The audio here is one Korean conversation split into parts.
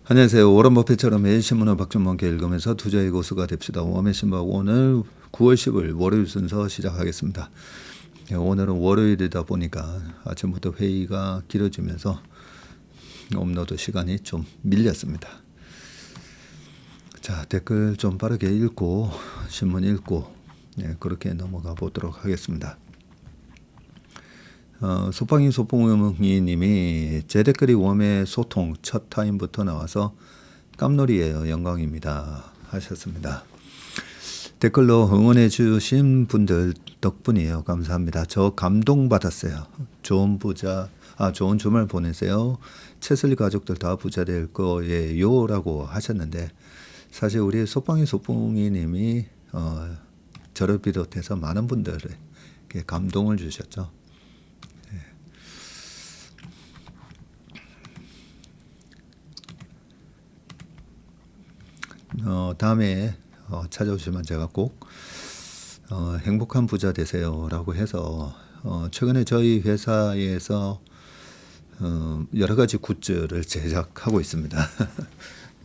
안녕하세요. 워런 버핏처럼 매일 신문을 박준범과 함께 읽으면서 투자의 고수가 됩시다. 워맨 신박 오늘 9월 10일 월요일 순서 시작하겠습니다. 오늘은 월요일이다 보니까 아침부터 회의가 길어지면서 업로드 시간이 좀 밀렸습니다. 자, 댓글 좀 빠르게 읽고 신문 읽고 그렇게 넘어가 보도록 하겠습니다. 소빵이 소뽕이 님이 제 댓글이 웜의 소통 첫 타임부터 나와서 깜놀이에요. 영광입니다. 하셨습니다. 댓글로 응원해 주신 분들 덕분이에요. 감사합니다. 저 감동받았어요. 좋은 주말 보내세요. 채슬리 가족들 다 부자 될 거예요. 라고 하셨는데 사실 우리 소빵이 소뽕이 님이 저를 비롯해서 많은 분들에게 감동을 주셨죠. 다음에 찾아오시면 제가 꼭 행복한 부자 되세요 라고 해서 최근에 저희 회사에서 여러 가지 굿즈를 제작하고 있습니다.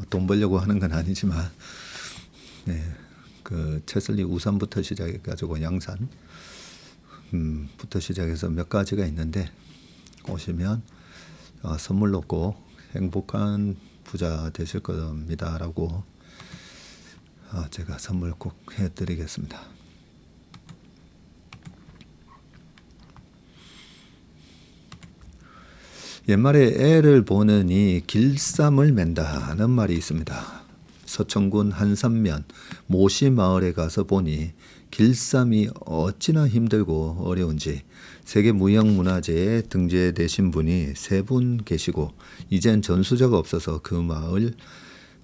돈 벌려고 하는 건 아니지만 그 채슬리 우산부터 시작해 가지고 양산 부터 시작해서 몇 가지가 있는데 오시면 선물로 꼭 행복한 부자 되실 겁니다 라고 제가 선물 꼭 해드리겠습니다. 옛말에 애를 보느니 길쌈을 맨다는 말이 있습니다. 서천군 한산면 모시마을에 가서 보니 길쌈이 어찌나 힘들고 어려운지 세계무형문화재에 등재되신 분이 3분 계시고 이젠 전수자가 없어서 그 마을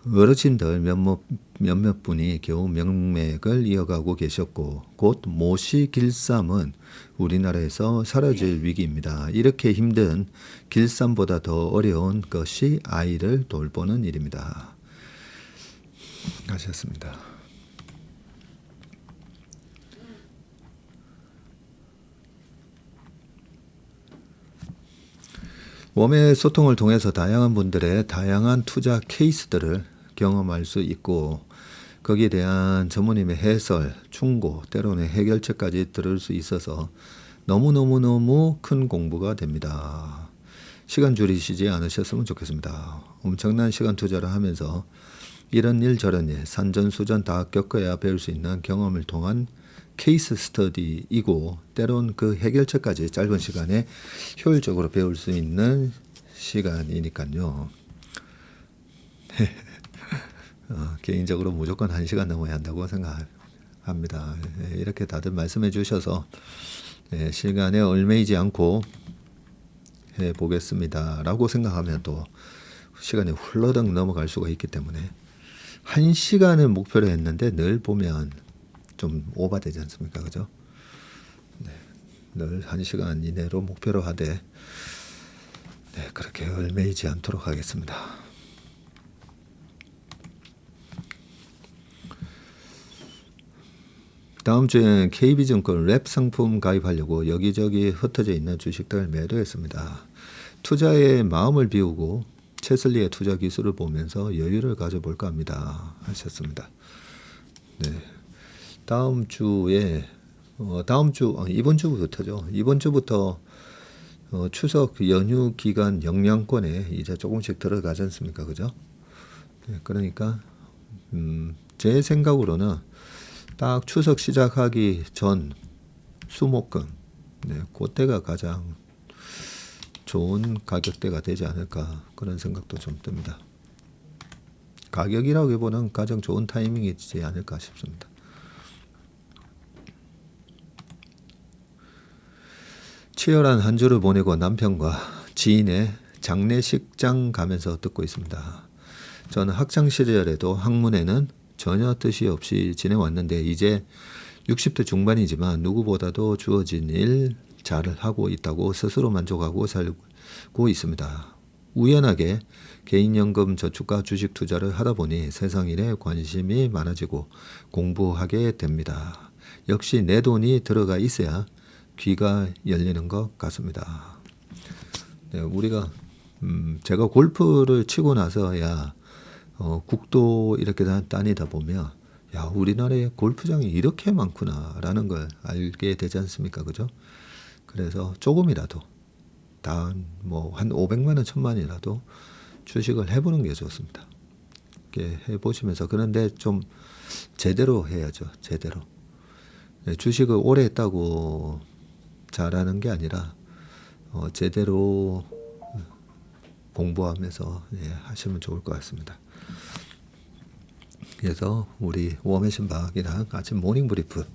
어르신들 몇몇 분이 겨우 명맥을 이어가고 계셨고 곧 모시 길쌈은 우리나라에서 사라질 위기입니다. 이렇게 힘든 길쌈보다 더 어려운 것이 아이를 돌보는 일입니다. 하셨습니다. 웜의 소통을 통해서 다양한 분들의 다양한 투자 케이스들을 경험할 수 있고 거기에 대한 전무님의 해설, 충고, 때로는 해결책까지 들을 수 있어서 너무너무 큰 공부가 됩니다. 시간 줄이시지 않으셨으면 좋겠습니다. 엄청난 시간 투자를 하면서 이런 일 저런 일 산전수전 다 겪어야 배울 수 있는 경험을 통한 케이스 스터디이고 때론 그 해결책까지 짧은 시간에 효율적으로 배울 수 있는 시간이니까요. 개인적으로 무조건 1시간 넘어야 한다고 생각합니다. 이렇게 다들 말씀해 주셔서 시간에 얽매이지 않고 해보겠습니다 라고 생각하면 또 시간이 훌러덩 넘어갈 수가 있기 때문에 1시간을 목표로 했는데 늘 보면 좀 오버되지 않습니까? 그죠? 늘 1시간 이내로 목표로 하되 그렇게 얽매이지 않도록 하겠습니다. 다음 주엔 KB증권 랩 상품 가입하려고 여기저기 흩어져 있는 주식들을 매도했습니다. 투자에 마음을 비우고 채슬리의 투자 기술을 보면서 여유를 가져볼까 합니다. 하셨습니다. 다음 주에 이번 주부터죠. 이번 주부터 추석 연휴 기간 영양권에 이제 조금씩 들어가지 않습니까? 그죠? 그러니까 제 생각으로는 딱 추석 시작하기 전 수목금 그때가 가장 좋은 가격대가 되지 않을까 그런 생각도 좀 듭니다. 가격이라기보다는 가장 좋은 타이밍이지 않을까 싶습니다. 치열한 한 주를 보내고 남편과 지인의 장례식장 가면서 듣고 있습니다. 저는 학창 시절에도 학문에는 전혀 뜻이 없이 지내왔는데 이제 60대 중반이지만 누구보다도 주어진 일 잘 하고 있다고 스스로 만족하고 살고 있습니다. 우연하게 개인연금 저축과 주식 투자를 하다 보니 세상 일에 관심이 많아지고 공부하게 됩니다. 역시 내 돈이 들어가 있어야 귀가 열리는 것 같습니다. 우리가 제가 골프를 치고 나서야 국도 이렇게 다니다 보면 야, 우리나라에 골프장이 이렇게 많구나라는 걸 알게 되지 않습니까? 그죠? 그래서 조금이라도 한 500만 원, 1000만이라도 주식을 해보는 게 좋습니다. 이렇게 해보시면서 그런데 좀 제대로 해야죠. 제대로. 주식을 오래 했다고 잘하는 게 아니라 제대로 공부하면서 하시면 좋을 것 같습니다. 그래서 우리 워메신 박이랑 아침 모닝 브리프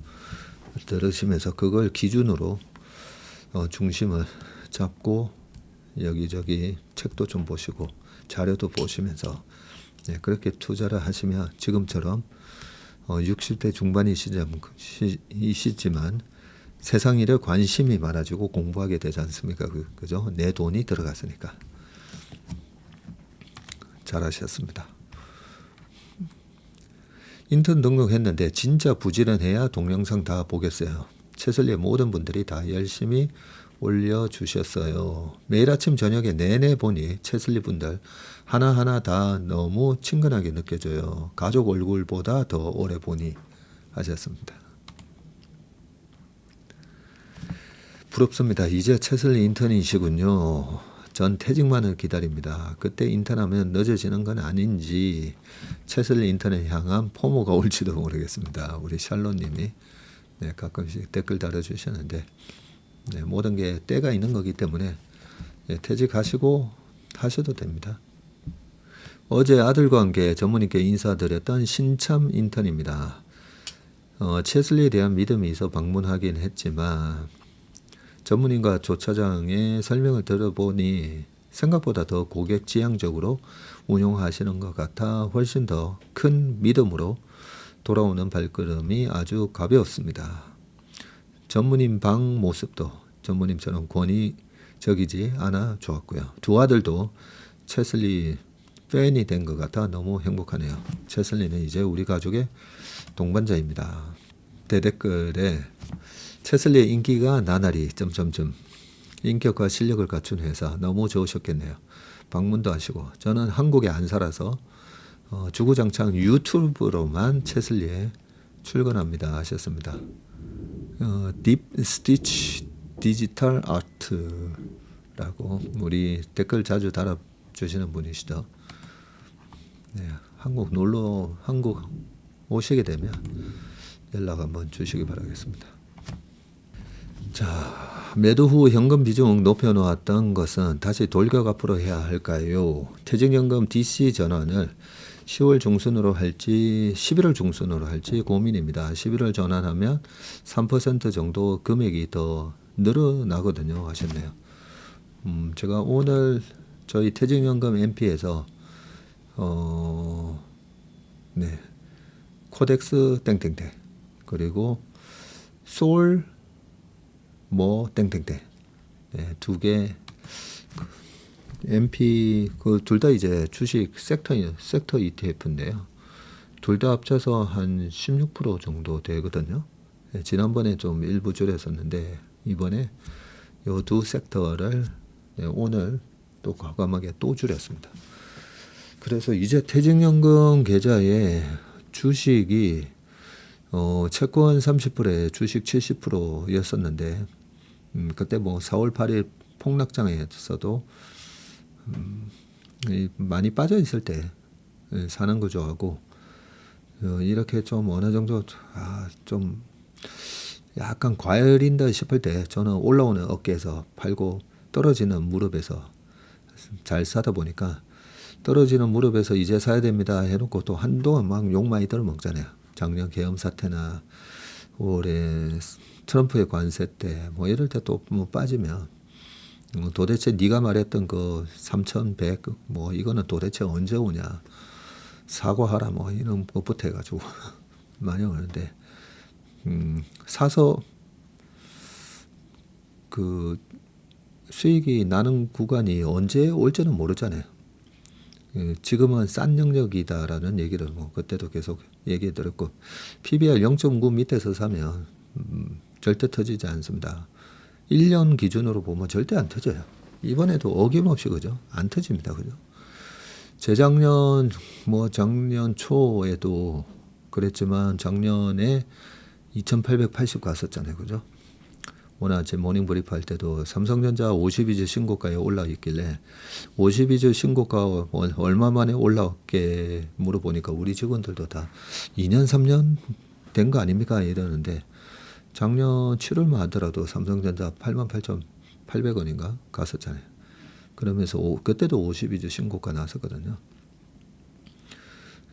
들으시면서 그걸 기준으로 중심을 잡고 여기저기 책도 좀 보시고 자료도 보시면서 그렇게 투자를 하시면 지금처럼 60대 중반이시지만 세상 일에 관심이 많아지고 공부하게 되지 않습니까? 그죠? 내 돈이 들어갔으니까. 잘하셨습니다. 인턴 등록했는데 진짜 부지런해야 동영상 다 보겠어요. 채슬리의 모든 분들이 다 열심히 올려주셨어요. 매일 아침 저녁에 내내 보니 채슬리 분들 하나하나 다 너무 친근하게 느껴져요. 가족 얼굴보다 더 오래 보니 하셨습니다. 부럽습니다. 이제 채슬리 인턴이시군요. 전 퇴직만을 기다립니다. 그때 인턴하면 늦어지는 건 아닌지 채슬리 인턴을 향한 포모가 올지도 모르겠습니다. 우리 샬롯님이 가끔씩 댓글 달아주셨는데 모든 게 때가 있는 거기 때문에 퇴직하시고 하셔도 됩니다. 어제 아들과 함께 전무님께 인사드렸던 신참 인턴입니다. 채슬리에 대한 믿음이 있어 방문하긴 했지만 전무님과 조차장의 설명을 들어보니 생각보다 더 고객 지향적으로 운용하시는 것 같아 훨씬 더 큰 믿음으로 돌아오는 발걸음이 아주 가벼웠습니다. 전무님 방 모습도 전무님처럼 권위적이지 않아 좋았고요. 두 아들도 채슬리 팬이 된 것 같아 너무 행복하네요. 채슬리는 이제 우리 가족의 동반자입니다. 대댓글에 채슬리의 인기가 나날이 인격과 실력을 갖춘 회사 너무 좋으셨겠네요. 방문도 하시고 저는 한국에 안 살아서 주구장창 유튜브로만 채슬리에 출근합니다 하셨습니다. 딥 스티치 디지털 아트라고 우리 댓글 자주 달아주시는 분이시죠. 한국 오시게 되면 연락 한번 주시기 바라겠습니다. 자, 매도 후 현금 비중 높여놓았던 것은 다시 돌격 앞으로 해야 할까요? 퇴직연금 DC 전환을 10월 중순으로 할지 11월 중순으로 할지 고민입니다. 11월 전환하면 3% 정도 금액이 더 늘어나거든요 하셨네요. 제가 오늘 저희 퇴직연금 MP에서 코덱스 땡땡땡 그리고 솔 땡땡땡 두 개 MP 둘 다 이제 주식 섹터 ETF인데요. 둘 다 합쳐서 한 16% 정도 되거든요. 지난번에 좀 일부 줄였었는데 이번에 이 두 섹터를 오늘 또 과감하게 또 줄였습니다. 그래서 이제 퇴직연금 계좌에 주식이 채권 30%에 주식 70%였었는데 그때 4월 8일 폭락장에서도 많이 빠져 있을 때 사는 거 좋아하고 이렇게 좀 어느 정도 좀 약간 과열인다 싶을 때 저는 올라오는 어깨에서 팔고 떨어지는 무릎에서 잘 사다 보니까 떨어지는 무릎에서 이제 사야 됩니다 해놓고 또 한동안 막 욕 많이 들어먹잖아요. 작년 계엄 사태나 올해 트럼프의 관세 때 이럴 때 또 빠지면 도대체 네가 말했던 그 3,100 이거는 도대체 언제 오냐 사과하라 이런 것부터 해가지고 많이 오는데 사서 그 수익이 나는 구간이 언제 올지는 모르잖아요. 지금은 싼 영역이다라는 얘기를 그때도 계속 얘기해 드렸고 PBR 0.9 밑에서 사면 절대 터지지 않습니다. 1년 기준으로 보면 절대 안 터져요. 이번에도 어김없이 그죠? 안 터집니다. 그죠? 재작년 뭐 작년 초에도 그랬지만 작년에 2880 갔었잖아요. 그죠? 오늘 제 모닝브리프 할 때도 삼성전자 52주 신고가에 올라 있길래 52주 신고가 얼마 만에 올라왔게 물어보니까 우리 직원들도 다 2년 3년 된 거 아닙니까 이러는데, 작년 7월만 하더라도 삼성전자 88,800원인가 갔었잖아요. 그러면서 그때도 52주 신고가 나왔었거든요.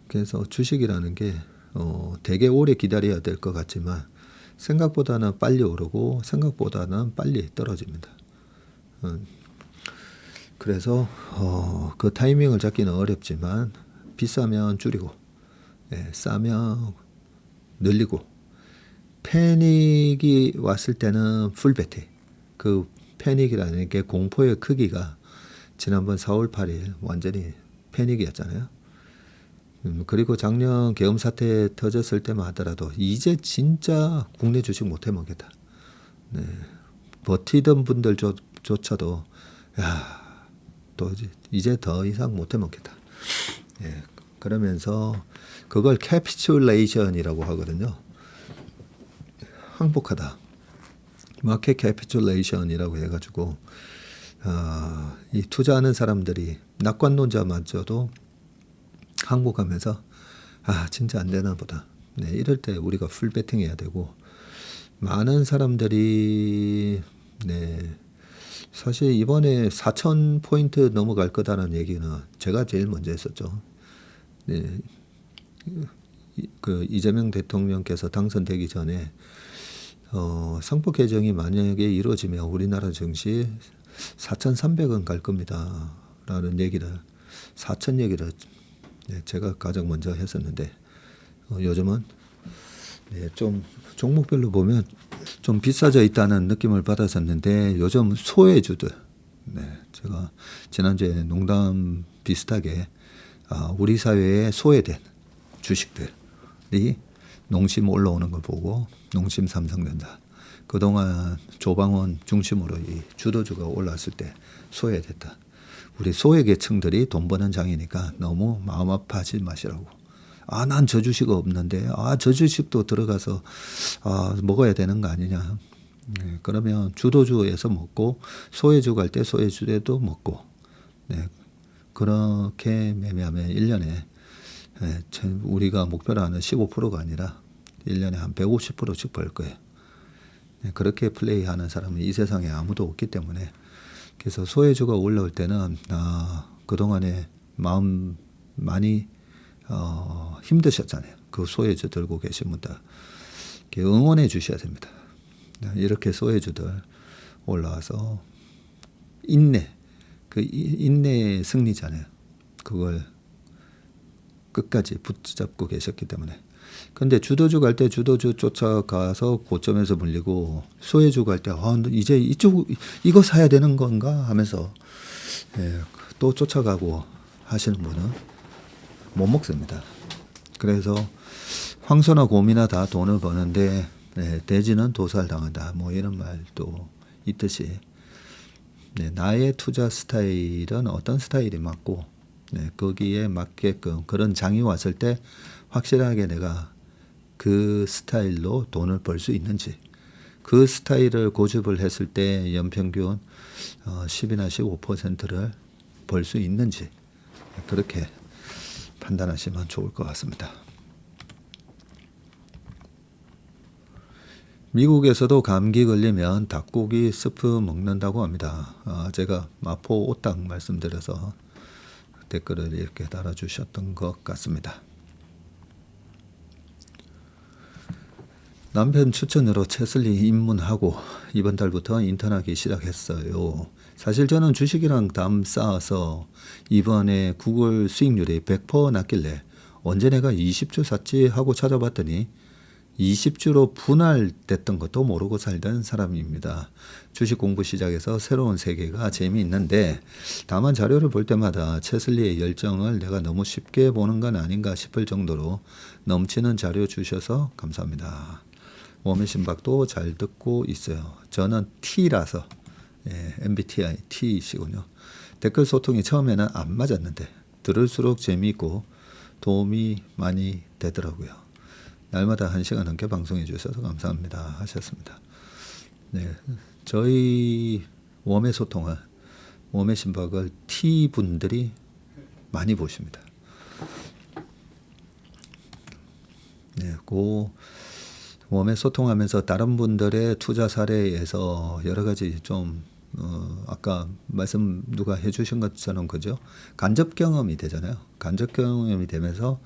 그래서 주식이라는 게 되게 오래 기다려야 될 것 같지만 생각보다는 빨리 오르고 생각보다는 빨리 떨어집니다. 그래서 그 타이밍을 잡기는 어렵지만 비싸면 줄이고, 싸면 늘리고, 패닉이 왔을 때는 풀베팅. 그 패닉이라는 게 공포의 크기가 지난번 4월 8일 완전히 패닉이었잖아요. 그리고 작년 계엄 사태 터졌을 때만 하더라도 이제 진짜 국내 주식 못 해먹겠다. 네. 버티던 분들조차도 또 이제 더 이상 못 해먹겠다. 네. 그러면서 그걸 캐피슐레이션이라고 하거든요. 항복하다. 마켓 캐피슐레이션이라고 해가지고 이 투자하는 사람들이 낙관론자마저도 항복하면서 진짜 안 되나 보다. 네, 이럴 때 우리가 풀베팅 해야 되고, 많은 사람들이 사실 이번에 4,000포인트 넘어갈 거다라는 얘기는 제가 제일 먼저 했었죠. 네, 그 이재명 대통령께서 당선되기 전에 상법 개정이 만약에 이루어지면 우리나라 증시 4,300원 갈 겁니다 라는 얘기를, 4,000 얘기를 제가 가장 먼저 했었는데, 요즘은 좀 종목별로 보면 좀 비싸져 있다는 느낌을 받았었는데, 요즘 소외주들, 제가 지난주에 농담 비슷하게 우리 사회에 소외된 주식들이 농심 올라오는 걸 보고, 농심 삼성전자 그동안 조방원 중심으로 이 주도주가 올랐을 때 소외됐다. 우리 소외계층들이 돈 버는 장이니까 너무 마음 아파하지 마시라고. 난 저 주식 없는데 저 주식도 들어가서 먹어야 되는 거 아니냐. 그러면 주도주에서 먹고 소외주 갈 때 소외주에도 먹고, 그렇게 매매하면 1년에 우리가 목표로 하는 15%가 아니라 1년에 한 150%씩 벌 거예요. 그렇게 플레이하는 사람은 이 세상에 아무도 없기 때문에, 그래서 소외주가 올라올 때는 그동안에 마음 많이 힘드셨잖아요. 그 소외주 들고 계신 분들 응원해 주셔야 됩니다. 이렇게 소외주들 올라와서 인내의 승리잖아요. 그걸 끝까지 붙잡고 계셨기 때문에. 근데 주도주 갈 때 주도주 쫓아가서 고점에서 물리고, 소외주 갈 때 이제 이거 사야 되는 건가 하면서 또 쫓아가고 하시는 분은 못 먹습니다. 그래서 황소나 곰이나 다 돈을 버는데 돼지는 도살당한다, 뭐 이런 말도 있듯이, 나의 투자 스타일은 어떤 스타일이 맞고 거기에 맞게끔 그런 장이 왔을 때 확실하게 내가 그 스타일로 돈을 벌 수 있는지, 그 스타일을 고집을 했을 때 연평균 10이나 15%를 벌 수 있는지, 그렇게 판단하시면 좋을 것 같습니다. 미국에서도 감기 걸리면 닭고기 스프 먹는다고 합니다. 제가 마포 오딱 말씀드려서 댓글을 이렇게 달아주셨던 것 같습니다. 남편 추천으로 채슬리 입문하고 이번 달부터 인턴하기 시작했어요. 사실 저는 주식이랑 담 쌓아서 이번에 구글 수익률이 100% 났길래 언제 내가 20주 샀지 하고 찾아봤더니 20주로 분할됐던 것도 모르고 살던 사람입니다. 주식 공부 시작해서 새로운 세계가 재미있는데, 다만 자료를 볼 때마다 채슬리의 열정을 내가 너무 쉽게 보는 건 아닌가 싶을 정도로 넘치는 자료 주셔서 감사합니다. 몸의 심박도 잘 듣고 있어요. 저는 T라서 MBTI T시군요. 댓글 소통이 처음에는 안 맞았는데 들을수록 재미있고 도움이 많이 되더라고요. 날마다 1시간 넘게 방송해 주셔서 감사합니다 하셨습니다. 네, 저희 웜의 소통은 웜의 신박을 T분들이 많이 보십니다. 네, 그 웜에 소통하면서 다른 분들의 투자 사례에서 여러 가지 좀 아까 말씀 누가 해주신 것처럼 그죠? 간접 경험이 되잖아요. 간접 경험이 되면서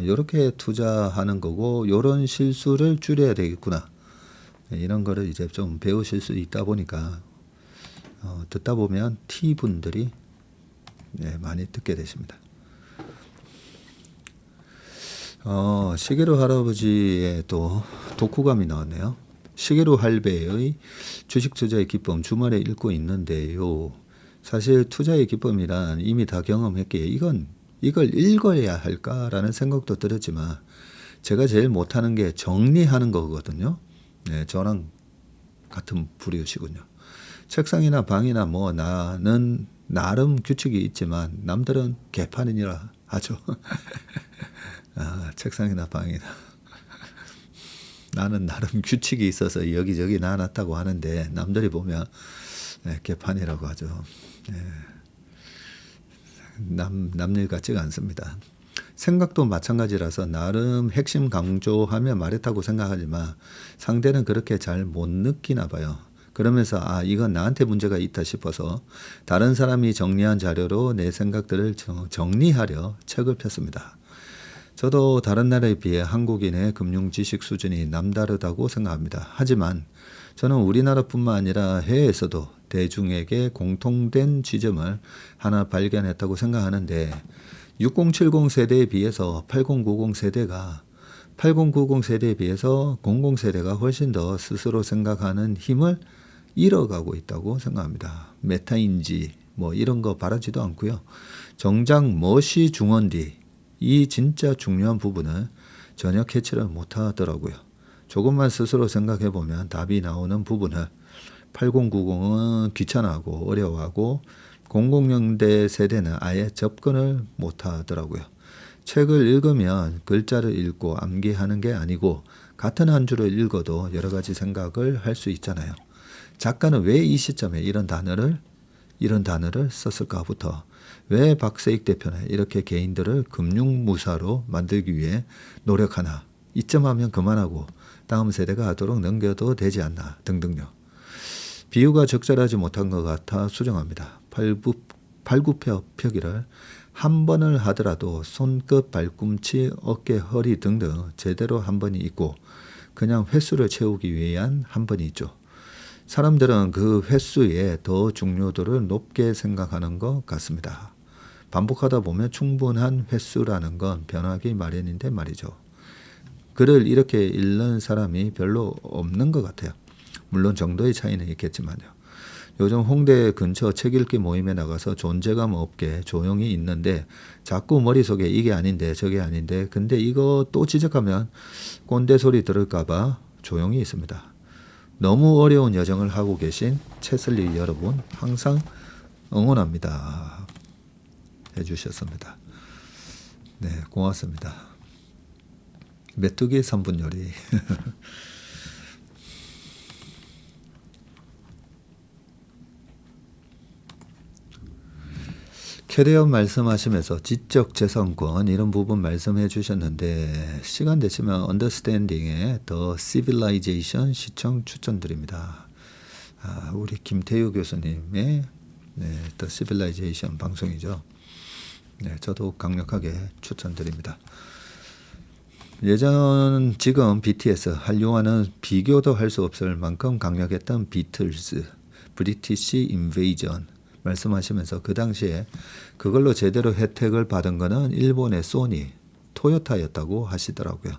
요렇게 투자하는 거고 요런 실수를 줄여야 되겠구나. 이런 거를 이제 좀 배우실 수 있다 보니까 듣다 보면 T분들이 많이 듣게 되십니다. 시계로 할아버지의 또 독후감이 나왔네요. 시계로 할배의 주식 투자의 기법 주말에 읽고 있는데요. 사실 투자의 기법이란 이미 다 경험했기에 이걸 읽어야 할까라는 생각도 들었지만 제가 제일 못하는 게 정리하는 거거든요. 네, 저랑 같은 부류시군요. 책상이나 방이나 뭐 나는 나름 규칙이 있지만 남들은 개판이라 하죠. 책상이나 방이나 나는 나름 규칙이 있어서 여기저기 놔놨다고 하는데 남들이 보면 개판이라고 하죠. 남일 같지가 않습니다. 생각도 마찬가지라서 나름 핵심 강조하며 말했다고 생각하지만 상대는 그렇게 잘 못 느끼나 봐요. 그러면서 이건 나한테 문제가 있다 싶어서 다른 사람이 정리한 자료로 내 생각들을 정리하려 책을 폈습니다. 저도 다른 나라에 비해 한국인의 금융 지식 수준이 남다르다고 생각합니다. 하지만 저는 우리나라뿐만 아니라 해외에서도 대중에게 공통된 지점을 하나 발견했다고 생각하는데 6070 세대에 비해서 8090 세대가 8090 세대에 비해서 00 세대가 훨씬 더 스스로 생각하는 힘을 잃어가고 있다고 생각합니다. 메타인지 뭐 이런 거 바라지도 않고요. 정작 무엇이 중요한지 이 진짜 중요한 부분을 전혀 캐치를 못하더라고요. 조금만 스스로 생각해보면 답이 나오는 부분을 8090은 귀찮아하고 어려워하고 00년대 세대는 아예 접근을 못하더라고요. 책을 읽으면 글자를 읽고 암기하는 게 아니고 같은 한 줄을 읽어도 여러 가지 생각을 할 수 있잖아요. 작가는 왜 이 시점에 이런 단어를 썼을까부터 왜 박세익 대표는 이렇게 개인들을 금융무사로 만들기 위해 노력하나 이쯤 하면 그만하고 다음 세대가 하도록 넘겨도 되지 않나 등등요. 비유가 적절하지 못한 것 같아 수정합니다. 발굽혀펴기를 한 번을 하더라도 손끝, 발꿈치, 어깨, 허리 등등 제대로 한 번이 있고 그냥 횟수를 채우기 위한 한 번이 있죠. 사람들은 그 횟수의 더 중요도를 높게 생각하는 것 같습니다. 반복하다 보면 충분한 횟수라는 건 변하기 마련인데 말이죠. 글을 이렇게 읽는 사람이 별로 없는 것 같아요. 물론 정도의 차이는 있겠지만요. 요즘 홍대 근처 책 읽기 모임에 나가서 존재감 없게 조용히 있는데 자꾸 머릿속에 이게 아닌데 저게 아닌데 근데 이거 또 지적하면 꼰대 소리 들을까봐 조용히 있습니다. 너무 어려운 여정을 하고 계신 채슬리 여러분 항상 응원합니다. 해주셨습니다. 네, 고맙습니다. 메뚜기 3분 요리. 캐리어 말씀하시면서 지적 재산권 이런 부분 말씀해 주셨는데 시간 되시면 언더스탠딩의 더 시빌라이제이션 시청 추천드립니다. 우리 김태유 교수님의 더 시빌라이제이션 방송이죠. 네, 저도 강력하게 추천드립니다. 예전 지금 BTS 한류와는 비교도 할 수 없을 만큼 강력했던 비틀즈, 브리티시 인베이전 말씀하시면서 그 당시에 그걸로 제대로 혜택을 받은 거는 일본의 소니, 토요타였다고 하시더라고요.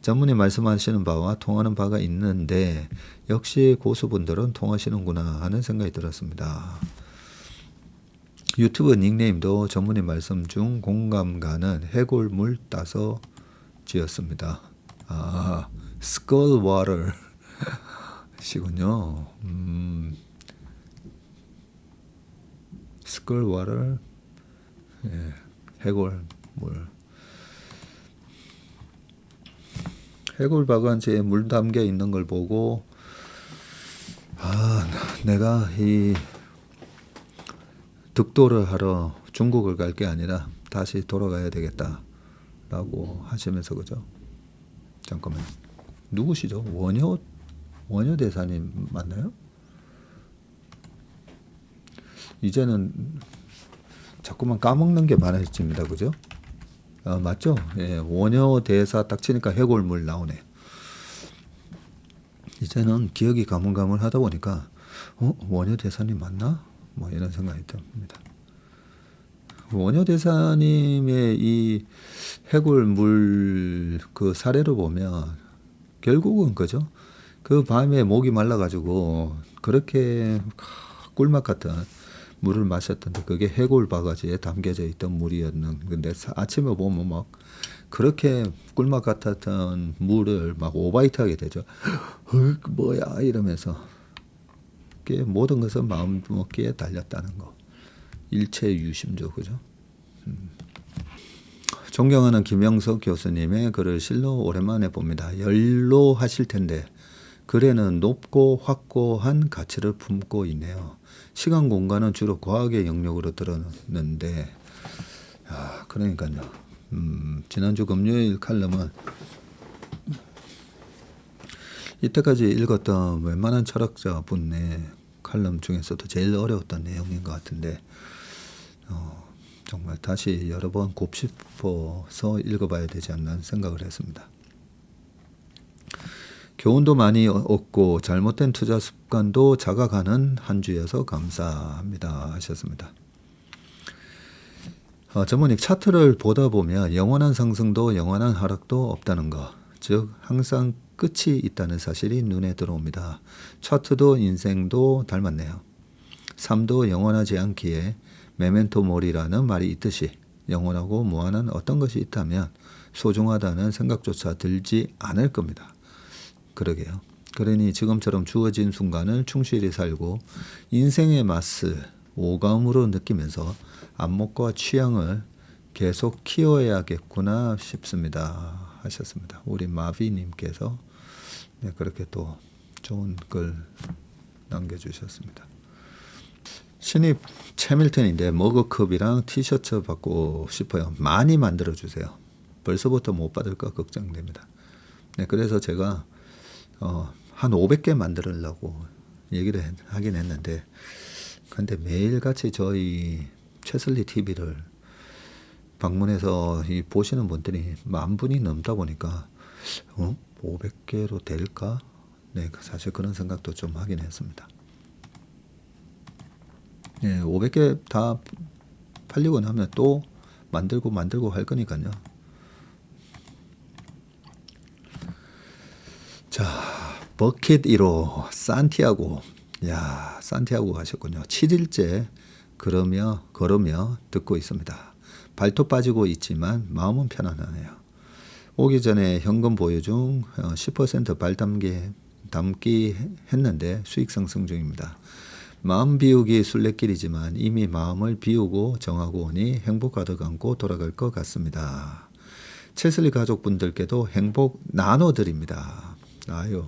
전문의 말씀하시는 바와 통하는 바가 있는데 역시 고수분들은 통하시는구나 하는 생각이 들었습니다. 유튜브 닉네임도 전문의 말씀 중 공감 가는 해골물 따서 지었습니다. 스컬워터 시군요. 스컬워터. 예. 해골물. 해골바가지에 물 담겨 있는 걸 보고 내가 이 득도를 하러 중국을 갈 게 아니라 다시 돌아가야 되겠다라고 하시면서 그죠? 잠깐만, 누구시죠? 원효 대사님 맞나요? 이제는 자꾸만 까먹는 게 많아집니다, 그죠? 맞죠? 예, 원효 대사 딱 치니까 해골물 나오네. 이제는 기억이 가물가물하다 보니까 원효 대사님 맞나? 뭐 이런 생각이 듭니다. 원효 대사님의 이 해골물 그 사례를 보면 결국은 그죠? 그 밤에 목이 말라가지고 그렇게 꿀맛 같은 물을 마셨던데 그게 해골 바가지에 담겨져 있던 물이었는. 근데 아침에 보면 막 그렇게 꿀맛 같았던 물을 막 오바이트하게 되죠. 뭐야 이러면서. 그게 모든 것은 마음 먹기에 달렸다는 거. 일체 유심조, 그죠? 존경하는 김영석 교수님의 글을 실로 오랜만에 봅니다. 연로하실 텐데 글에는 높고 확고한 가치를 품고 있네요. 시간 공간은 주로 과학의 영역으로 들었는데 그러니까요. 지난주 금요일 칼럼은 이때까지 읽었던 웬만한 철학자 분의 칼럼 중에서도 제일 어려웠던 내용인 것 같은데 정말 다시 여러 번 곱씹어서 읽어봐야 되지 않나 생각을 했습니다. 교훈도 많이 얻고 잘못된 투자 습관도 작아가는 한 주여서 감사합니다 하셨습니다. 전문님, 차트를 보다 보면 영원한 상승도 영원한 하락도 없다는 것, 즉 항상 끝이 있다는 사실이 눈에 들어옵니다. 차트도 인생도 닮았네요. 삶도 영원하지 않기에 메멘토 모리라는 말이 있듯이 영원하고 무한한 어떤 것이 있다면 소중하다는 생각조차 들지 않을 겁니다. 그러게요. 그러니 지금처럼 주어진 순간을 충실히 살고 인생의 맛을 오감으로 느끼면서 안목과 취향을 계속 키워야겠구나 싶습니다 하셨습니다. 우리 마비님께서 그렇게 또 좋은 글 남겨주셨습니다. 신입 채밀턴인데 머그컵이랑 티셔츠 받고 싶어요. 많이 만들어주세요. 벌써부터 못 받을까 걱정됩니다. 그래서 제가 한 500개 만들려고 얘기를 하긴 했는데 근데 매일같이 저희 최슬리 TV를 방문해서 보시는 분들이 10,000분이 넘다 보니까 500개로 될까? 네, 사실 그런 생각도 좀 하긴 했습니다. 네, 500개 다 팔리고 나면 또 만들고 할 거니까요. 자, 버킷 1호 산티아고. 야, 산티아고 가셨군요. 7일째 걸으며 듣고 있습니다. 발톱 빠지고 있지만 마음은 편안하네요. 오기 전에 현금 보유 중 10% 발 담기 했는데 수익 상승 중입니다. 마음 비우기 순례길이지만 이미 마음을 비우고 정하고 오니 행복 가득 안고 돌아갈 것 같습니다. 채슬리 가족분들께도 행복 나눠드립니다. 아유,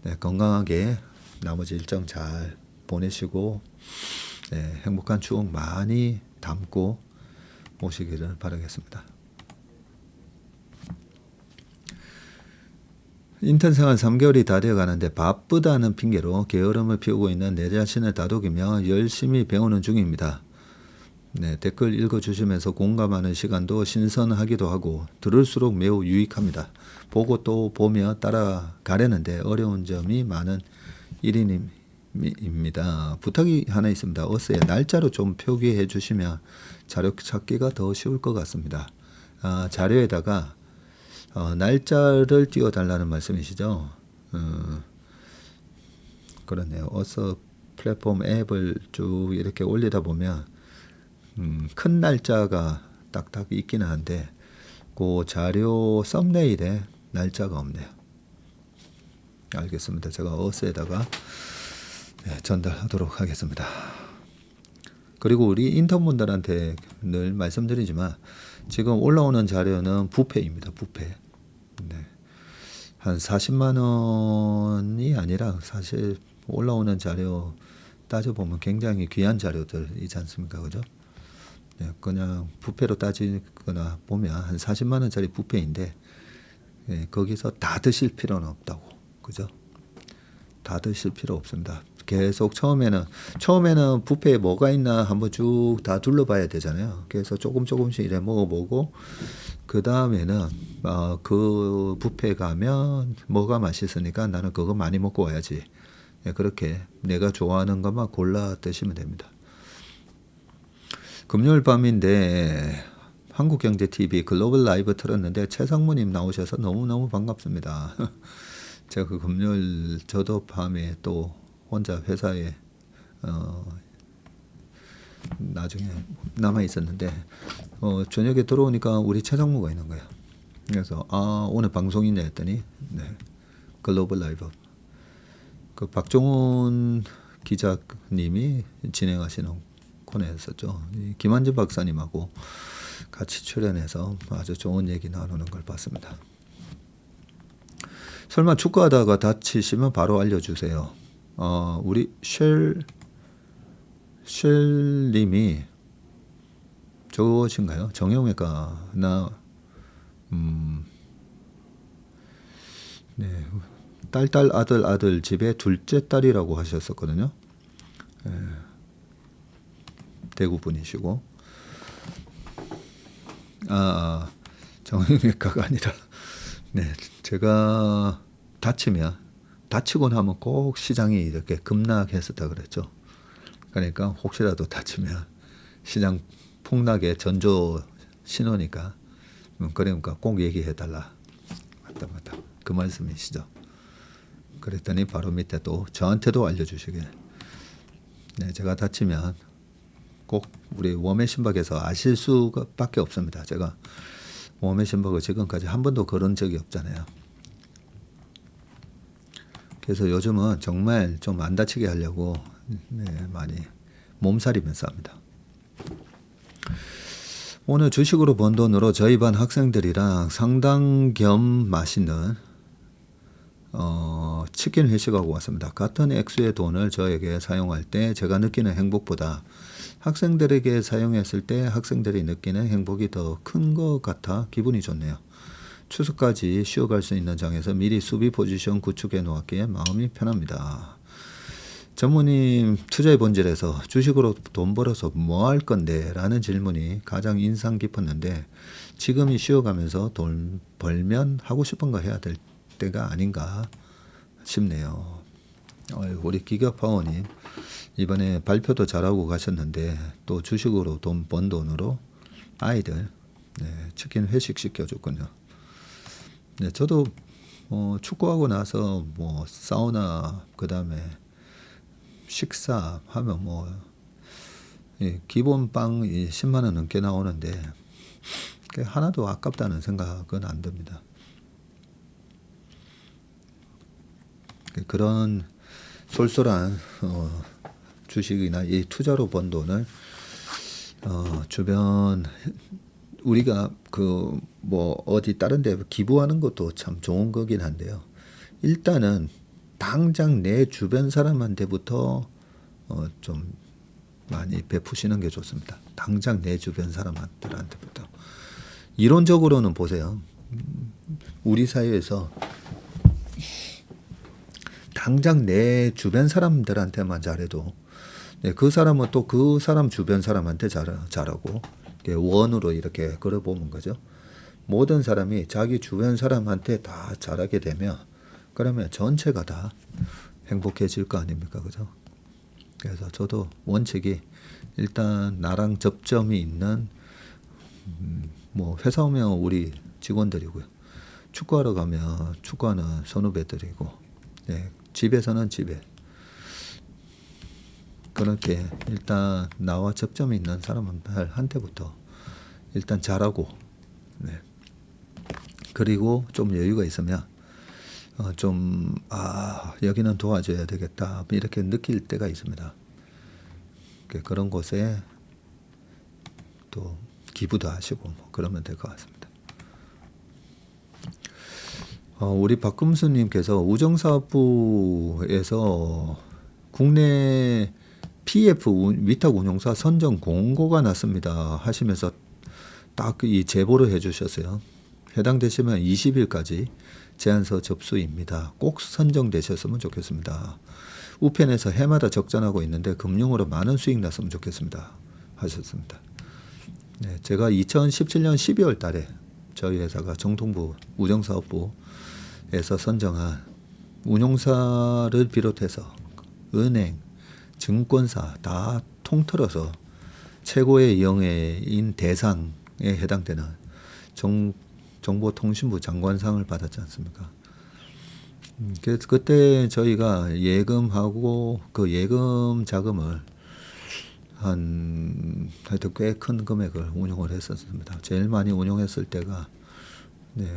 네, 건강하게 나머지 일정 잘 보내시고 네, 행복한 추억 많이 담고 오시기를 바라겠습니다. 인턴 생활 3개월이 다 되어 가는데 바쁘다는 핑계로 게으름을 피우고 있는 내 자신을 다독이며 열심히 배우는 중입니다. 네, 댓글 읽어주시면서 공감하는 시간도 신선하기도 하고 들을수록 매우 유익합니다. 보고 또 보며 따라가려는데 어려운 점이 많은 1인입니다. 부탁이 하나 있습니다. 어서의 날짜로 좀 표기해 주시면 자료 찾기가 더 쉬울 것 같습니다. 자료에다가 날짜를 띄워달라는 말씀이시죠? 그렇네요. 어서 플랫폼 앱을 쭉 이렇게 올리다 보면 큰 날짜가 딱딱 있기는 한데 그 자료 썸네일에 날짜가 없네요. 알겠습니다. 제가 어스에다가 전달하도록 하겠습니다. 그리고 우리 인턴분들한테 늘 말씀드리지만 지금 올라오는 자료는 부패입니다. 부패. 네. 한 40만 원이 아니라 사실 올라오는 자료 따져보면 굉장히 귀한 자료들이지 않습니까? 그죠? 네, 그냥 부패로 따지거나 보면 한 40만 원짜리 부패인데 예, 거기서 다 드실 필요는 없다고. 그죠? 다 드실 필요 없습니다. 계속 처음에는 부페에 뭐가 있나 한번 쭉 다 둘러봐야 되잖아요. 그래서 조금씩 이래 먹어보고 그 다음에는 그 뷔페 가면 뭐가 맛있으니까 나는 그거 많이 먹고 와야지. 예, 그렇게 내가 좋아하는 것만 골라 드시면 됩니다. 금요일 밤인데 한국경제TV 글로벌 라이브 틀었는데 최상무님 나오셔서 너무너무 반갑습니다. 제가 그 금요일 저도 밤에 또 혼자 회사에 나중에 남아 있었는데 저녁에 들어오니까 우리 최상무가 있는 거예요. 그래서 오늘 방송이냐 했더니 네, 글로벌 라이브 그 박종훈 기자님이 진행하시는 코너였었죠. 김한진 박사님하고 같이 출연해서 아주 좋은 얘기 나누는 걸 봤습니다. 설마 축구하다가 다치시면 바로 알려주세요. 우리 쉘님이 저것인가요? 정형외과 네, 딸 아들 집에 둘째 딸이라고 하셨었거든요. 네, 대구 분이시고 정형외과가 아니라 네, 제가 다치고 나면 꼭 시장이 이렇게 급락했었다 그랬죠. 그러니까 혹시라도 다치면 시장 폭락의 전조 신호니까 그러니까 꼭 얘기해달라. 맞다. 그 말씀이시죠. 그랬더니 바로 밑에 또 저한테도 알려주시길. 네, 제가 다치면 꼭 우리 웜의 신박에서 아실 수밖에 없습니다. 제가 웜의 신박을 지금까지 한 번도 걸은 적이 없잖아요. 그래서 요즘은 정말 좀 안 다치게 하려고 많이 몸살이면서 합니다. 오늘 주식으로 번 돈으로 저희 반 학생들이랑 상당 겸 맛있는 치킨 회식하고 왔습니다. 같은 액수의 돈을 저에게 사용할 때 제가 느끼는 행복보다 학생들에게 사용했을 때 학생들이 느끼는 행복이 더 큰 것 같아 기분이 좋네요. 추석까지 쉬어갈 수 있는 장에서 미리 수비 포지션 구축해 놓았기에 마음이 편합니다. 전무님 투자의 본질에서 주식으로 돈 벌어서 뭐 할 건데 라는 질문이 가장 인상 깊었는데 지금이 쉬어가면서 돈 벌면 하고 싶은 거 해야 될 때가 아닌가 싶네요. 우리 기가파워님 이번에 발표도 잘하고 가셨는데 또 주식으로 돈 번 돈으로 아이들 치킨 회식 시켜줬군요. 네, 저도 축구하고 나서 사우나 그다음에 식사 하면 기본 빵 10만 원 넘게 나오는데 하나도 아깝다는 생각은 안 듭니다. 그런 쏠쏠한 주식이나 이 투자로 번 돈을 주변 우리가 어디 다른 데 기부하는 것도 참 좋은 거긴 한데요. 일단은 당장 내 주변 사람한테부터 좀 많이 베푸시는 게 좋습니다. 당장 내 주변 사람들한테부터. 이론적으로는 보세요. 우리 사회에서 당장 내 주변 사람들한테만 잘해도 그 사람은 또 그 사람 주변 사람한테 잘하고 원으로 이렇게 걸어보는 거죠. 모든 사람이 자기 주변 사람한테 다 잘하게 되면 그러면 전체가 다 행복해질 거 아닙니까? 그죠? 그래서 저도 원칙이 일단 나랑 접점이 있는 회사 오면 우리 직원들이고요. 축구하러 가면 축구하는 선후배들이고 집에서는 집에 그렇게 일단 나와 접점이 있는 사람한테부터 일단 잘하고 그리고 좀 여유가 있으면 여기는 도와줘야 되겠다 이렇게 느낄 때가 있습니다. 그런 곳에 또 기부도 하시고 뭐 그러면 될 것 같습니다. 우리 박금수님께서 우정사업부에서 국내 PF 위탁 운용사 선정 공고가 났습니다 하시면서 딱 이 제보를 해주셨어요. 해당되시면 20일까지 제안서 접수입니다. 꼭 선정되셨으면 좋겠습니다. 우편에서 해마다 적전하고 있는데 금융으로 많은 수익 났으면 좋겠습니다 하셨습니다. 네, 제가 2017년 12월 달에 저희 회사가 정통부 우정사업부에서 선정한 운용사를 비롯해서 은행, 증권사 다 통틀어서 최고의 영예인 대상에 해당되는 정보통신부 장관상을 받았지 않습니까? 그래서 그때 저희가 예금하고 그 예금 자금을 하여튼 꽤 큰 금액을 운용을 했었습니다. 제일 많이 운용했을 때가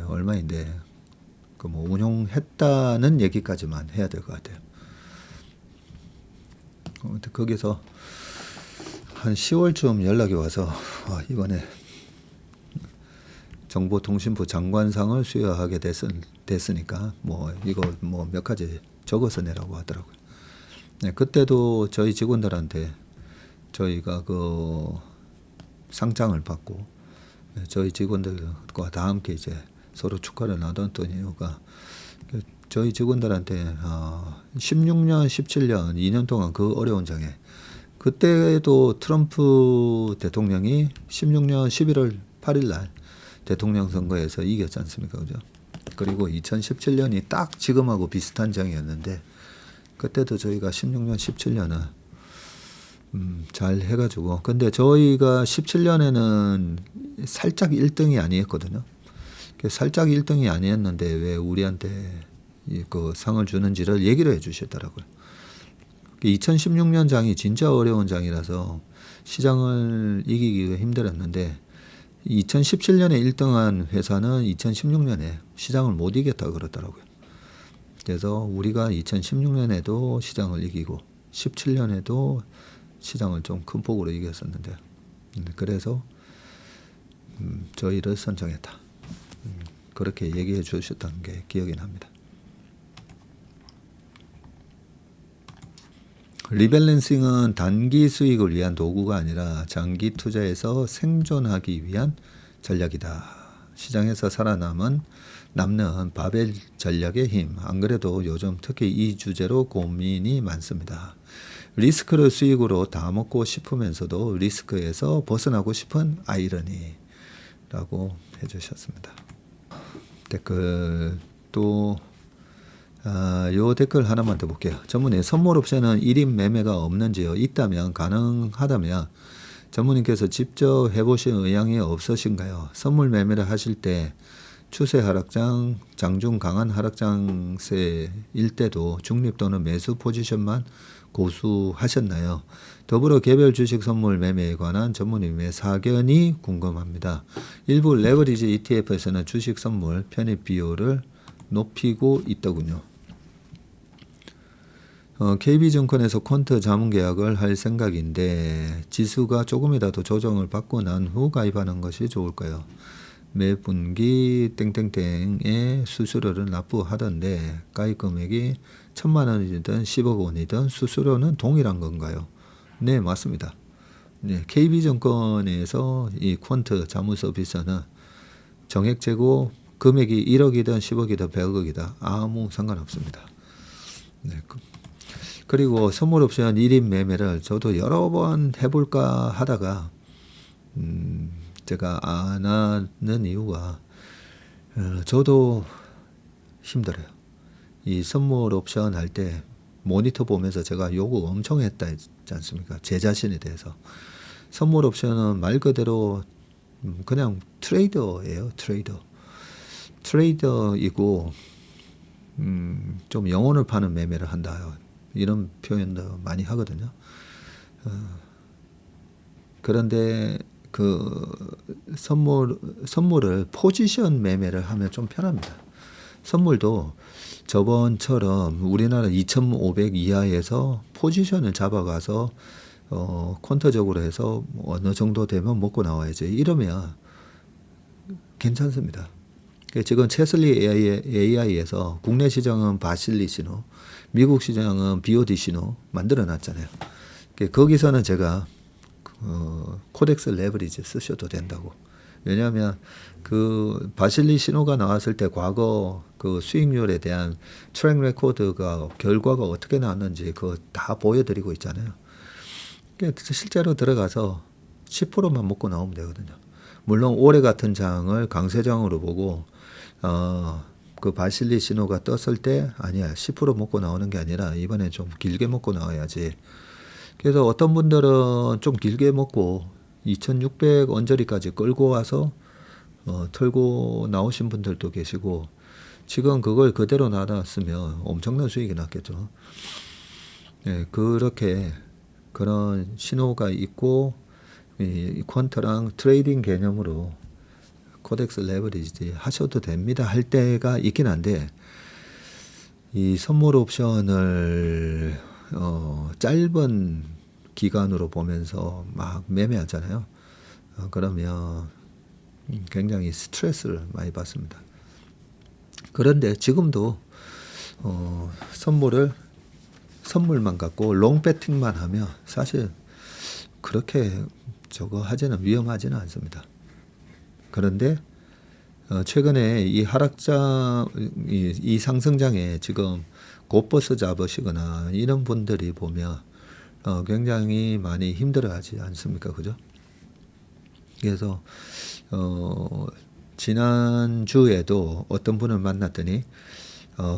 얼마인데 그 뭐 운용했다는 얘기까지만 해야 될 것 같아요. 거기서 한 10월쯤 연락이 와서 이번에 정보통신부 장관상을 수여하게 됐으니까 뭐 이거 뭐 몇 가지 적어서 내라고 하더라고요. 네, 그때도 저희 직원들한테 저희가 그 상장을 받고 저희 직원들과 다 함께 이제 서로 축하를 나눴던 이유가 저희 직원들한테 16년, 17년, 2년 동안 그 어려운 장에 그때도 트럼프 대통령이 16년 11월 8일 날 대통령 선거에서 이겼지 않습니까? 그죠? 그리고 2017년이 딱 지금하고 비슷한 장이었는데 그때도 저희가 16년, 17년은 잘 해가지고 근데 저희가 17년에는 살짝 1등이 아니었거든요. 살짝 1등이 아니었는데 왜 우리한테 그 상을 주는지를 얘기를 해주시더라고요. 2016년 장이 진짜 어려운 장이라서 시장을 이기기가 힘들었는데 2017년에 1등한 회사는 2016년에 시장을 못 이겼다고 그러더라고요. 그래서 우리가 2016년에도 시장을 이기고 17년에도 시장을 좀 큰 폭으로 이겼었는데 그래서 저희를 선정했다. 그렇게 얘기해 주셨던 게 기억이 납니다. 리밸런싱은 단기 수익을 위한 도구가 아니라 장기 투자에서 생존하기 위한 전략이다. 시장에서 살아남는 바벨 전략의 힘. 안 그래도 요즘 특히 이 주제로 고민이 많습니다. 리스크를 수익으로 다 먹고 싶으면서도 리스크에서 벗어나고 싶은 아이러니라고 해주셨습니다. 댓글 또 요 댓글 하나만 더 볼게요. 전문의 선물 옵션은 1인 매매가 없는지요? 있다면 가능하다면 전문님께서 직접 해보신 의향이 없으신가요? 선물 매매를 하실 때 추세 하락장, 장중 강한 하락장세일 때도 중립 또는 매수 포지션만 고수하셨나요? 더불어 개별 주식 선물 매매에 관한 전문님의 사견이 궁금합니다. 일부 레버리지 ETF에서는 주식 선물 편입 비율을 높이고 있더군요. KB증권에서 퀀트 자문계약을 할 생각인데 지수가 조금이라도 조정을 받고 난 후 가입하는 것이 좋을까요? 매 분기 땡땡땡의 수수료를 납부하던데 가입 금액이 1,000만 원이든 10억 원이든 수수료는 동일한 건가요? 네, 맞습니다. 네, KB증권에서 이 퀀트 자문 서비스는 정액 재고 금액이 1억이든 10억이든 100억이든 아무 상관없습니다. 네, 그리고 선물 옵션 1인 매매를 저도 여러 번 해볼까 하다가 제가 안 하는 이유가 저도 힘들어요. 이 선물 옵션 할 때 모니터 보면서 제가 요구 엄청 했다 했지 않습니까? 제 자신에 대해서. 선물 옵션은 말 그대로 그냥 트레이더예요. 트레이더이고 좀 영혼을 파는 매매를 한다. 이런 표현도 많이 하거든요. 그런데 그 선물을 포지션 매매를 하면 좀 편합니다. 선물도 저번처럼 우리나라 2,500 이하에서 포지션을 잡아가서 퀀터적으로 해서 어느 정도 되면 먹고 나와야지. 이러면 괜찮습니다. 지금 체슬리 AI에서 국내 시장은 바실리 신호, 미국 시장은 BOD 신호 만들어 놨잖아요. 거기서는 제가 코덱스 레버리지 쓰셔도 된다고. 왜냐하면 그 바실리 신호가 나왔을 때 과거 그 수익률에 대한 트랙 레코드가 결과가 어떻게 나왔는지 그거 다 보여드리고 있잖아요. 실제로 들어가서 10%만 먹고 나오면 되거든요. 물론 올해 같은 장을 강세장으로 보고 그 바실리 신호가 떴을 때 아니야 10% 먹고 나오는 게 아니라 이번에 좀 길게 먹고 나와야지. 그래서 어떤 분들은 좀 길게 먹고 2600 언저리까지 끌고 와서 털고 나오신 분들도 계시고 지금 그걸 그대로 놔놨으면 엄청난 수익이 났겠죠. 네, 그렇게 그런 신호가 있고 이 퀀터랑 트레이딩 개념으로 코덱스 레버리지 하셔도 됩니다 할 때가 있긴 한데 이 선물 옵션을 짧은 기간으로 보면서 막 매매하잖아요. 그러면 굉장히 스트레스를 많이 받습니다. 그런데 지금도 선물만 갖고 롱 배팅만 하면 사실 그렇게 저거 하지는 위험하지는 않습니다. 그런데 최근에 이 하락장, 이 상승장에 지금 곧버스 잡으시거나 이런 분들이 보면 굉장히 많이 힘들어하지 않습니까, 그죠? 그래서 지난 주에도 어떤 분을 만났더니